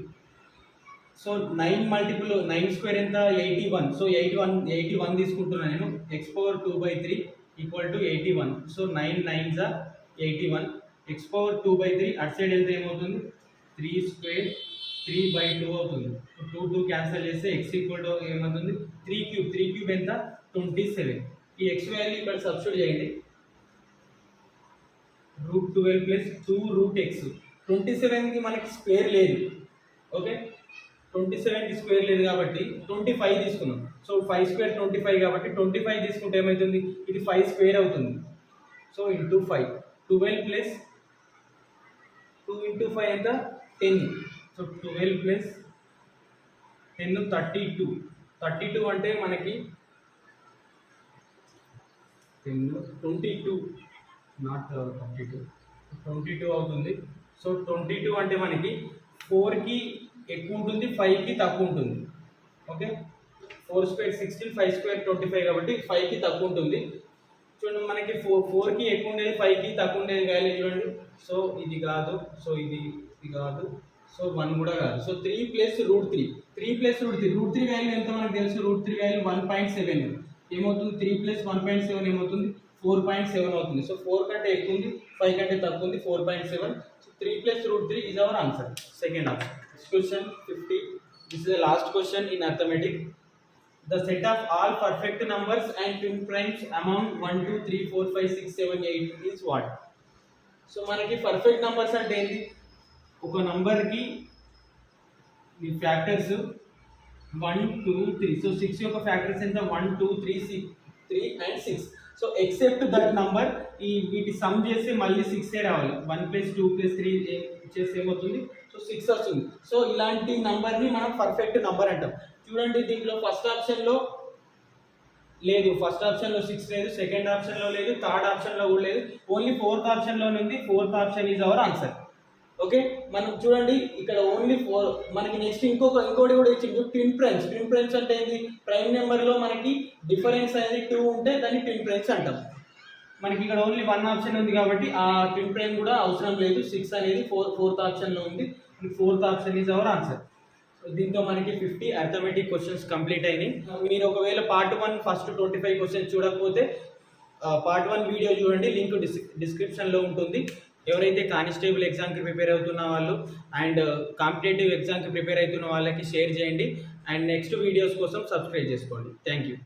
A: సో 9 మల్టిపుల్ 9 స్క్వేర్ ఎంత? 81. సో 81 తీసుకుంటున్నాను నేను. x power 2/3 equal to 81. So 9 9s are 81. x power 2/3 అటు సైడ్ వెళ్తే ఏమవుతుంది? 3 స్క్వేర్ 3/2 అవుతుంది. 2 క్యాన్సిల్ చేస్తే x ఈక్వల్ టు ఏమవుతుంది? 3 క్యూబ్ ఎంత? 27. ఈ x వాల్యూ ఇక్కడ సబ్స్టిట్యూట్ చేయండి. √12 ప్లస్ 2 రూట్ x. 27కి మనకి స్క్వేర్ లేదు. ఓకే, 27కి స్క్వేర్ లేదు కాబట్టి 25 తీసుకున్నాం. సో 5 స్క్వేర్ 25 కాబట్టి 25 తీసుకుంటే ఏమవుతుంది? ఇది 5 స్క్వేర్ అవుతుంది. సో ఇంటూ 5, 12 ప్లస్ 2 ఇంటూ 5 ఎంత? 10. So 12 plus 10 32. 32 అంటే మనకి 10 22 నాట్ 22 అవుతుంది. సో 22 అంటే మనకి 4కి ఎక్కువ ఉంటుంది, 5కి తక్కువ ఉంటుంది. ఓకే, 4 స్క్వేర్ 16, 5 స్క్వేర్ 25 కాబట్టి 5కి తక్కువ ఉంటుంది. చూడండి మనకి 4కి ఎక్కువ ఉండేది, 5కి తక్కువ ఉండేది వాల్యూ చూడండి. సో ఇది కాదు, సో ఇది కాదు, సో 1 కూడా కాదు. So 3 plus √3. 3 ప్లస్ √3. √3 వాల్యూ ఎంత మనకు తెలుసు? √3 వాల్యూ 1.7 ఏమవుతుంది? 3 ప్లస్ 1.7 ఏమవుతుంది? 4.7 అవుతుంది. సో 4 కంటే ఎక్కువ ఉంది, 5 కంటే తక్కువ ఉంది, 4.7. So 3 plus √3 is our answer. Second option. Question 50. This is the last question in arithmetic. The set of all perfect numbers and twin primes among 1 2 3 4 5 6 7 8 is what? So మనకి పర్ఫెక్ట్ నంబర్స్ అంటే ఏంటి? ఒక నంబర్కి ఈ ఫ్యాక్టర్స్ 1 2 3. సో 6 యొక్క factors ఎంత? 1 2 3 3 and 6. So except that number వీటి some చేస్తే మళ్ళీ 6 రావాలి. 1 + 2 + 3 చేస్తే ఏమవుతుంది? సో 6 వస్తుంది. సో ఇలాంటి నంబర్ని మనం పర్ఫెక్ట్ నంబర్ అంటాం. చూడండి దీంట్లో ఫస్ట్ ఆప్షన్లో లేదు, ఫస్ట్ ఆప్షన్లో 6 లేదు, సెకండ్ ఆప్షన్లో లేదు, థర్డ్ ఆప్షన్లో కూడా లేదు, ఓన్లీ ఫోర్త్ ఆప్షన్లోనే ఉంది. Fourth option is our answer. Okay, మనం చూడండి ఇక్కడ ఓన్లీ 4. మనకి నెక్స్ట్ ఇంకోటి కూడా ఇచ్చింది, ట్విన్ ప్రైమ్స్. ట్విన్ ప్రైమ్స్ అంటే ఏంటి? ప్రైమ్ నెంబర్లో మనకి డిఫరెన్స్ అనేది 2 ఉంటే దాన్ని ట్విన్ ప్రైమ్స్ అంటాం. మనకి ఇక్కడ ఓన్లీ 1 ఆప్షన్ ఉంది కాబట్టి ఆ ట్విన్ ప్రైమ్ కూడా అవసరం లేదు. 6 అనేది ఫోర్త్ ఆప్షన్లో ఉంది. Fourth option is our answer. So దీంతో మనకి 50 అర్థమెటిక్ క్వశ్చన్స్ కంప్లీట్ అయినాయి. మీరు ఒకవేళ పార్ట్ 1 ఫస్ట్ 25 క్వశ్చన్స్ చూడకపోతే పార్ట్ 1 వీడియో చూడండి, లింక్ డిస్క్రిప్షన్లో ఉంటుంది. ఎవరైతే కానిస్టేబుల్ ఎగ్జామ్కి ప్రిపేర్ అవుతున్న వాళ్ళు అండ్ కాంపిటేటివ్ ఎగ్జామ్కి ప్రిపేర్ అవుతున్న వాళ్ళకి షేర్ చేయండి. అండ్ నెక్స్ట్ వీడియోస్ కోసం సబ్స్క్రైబ్ చేసుకోండి. Thank you.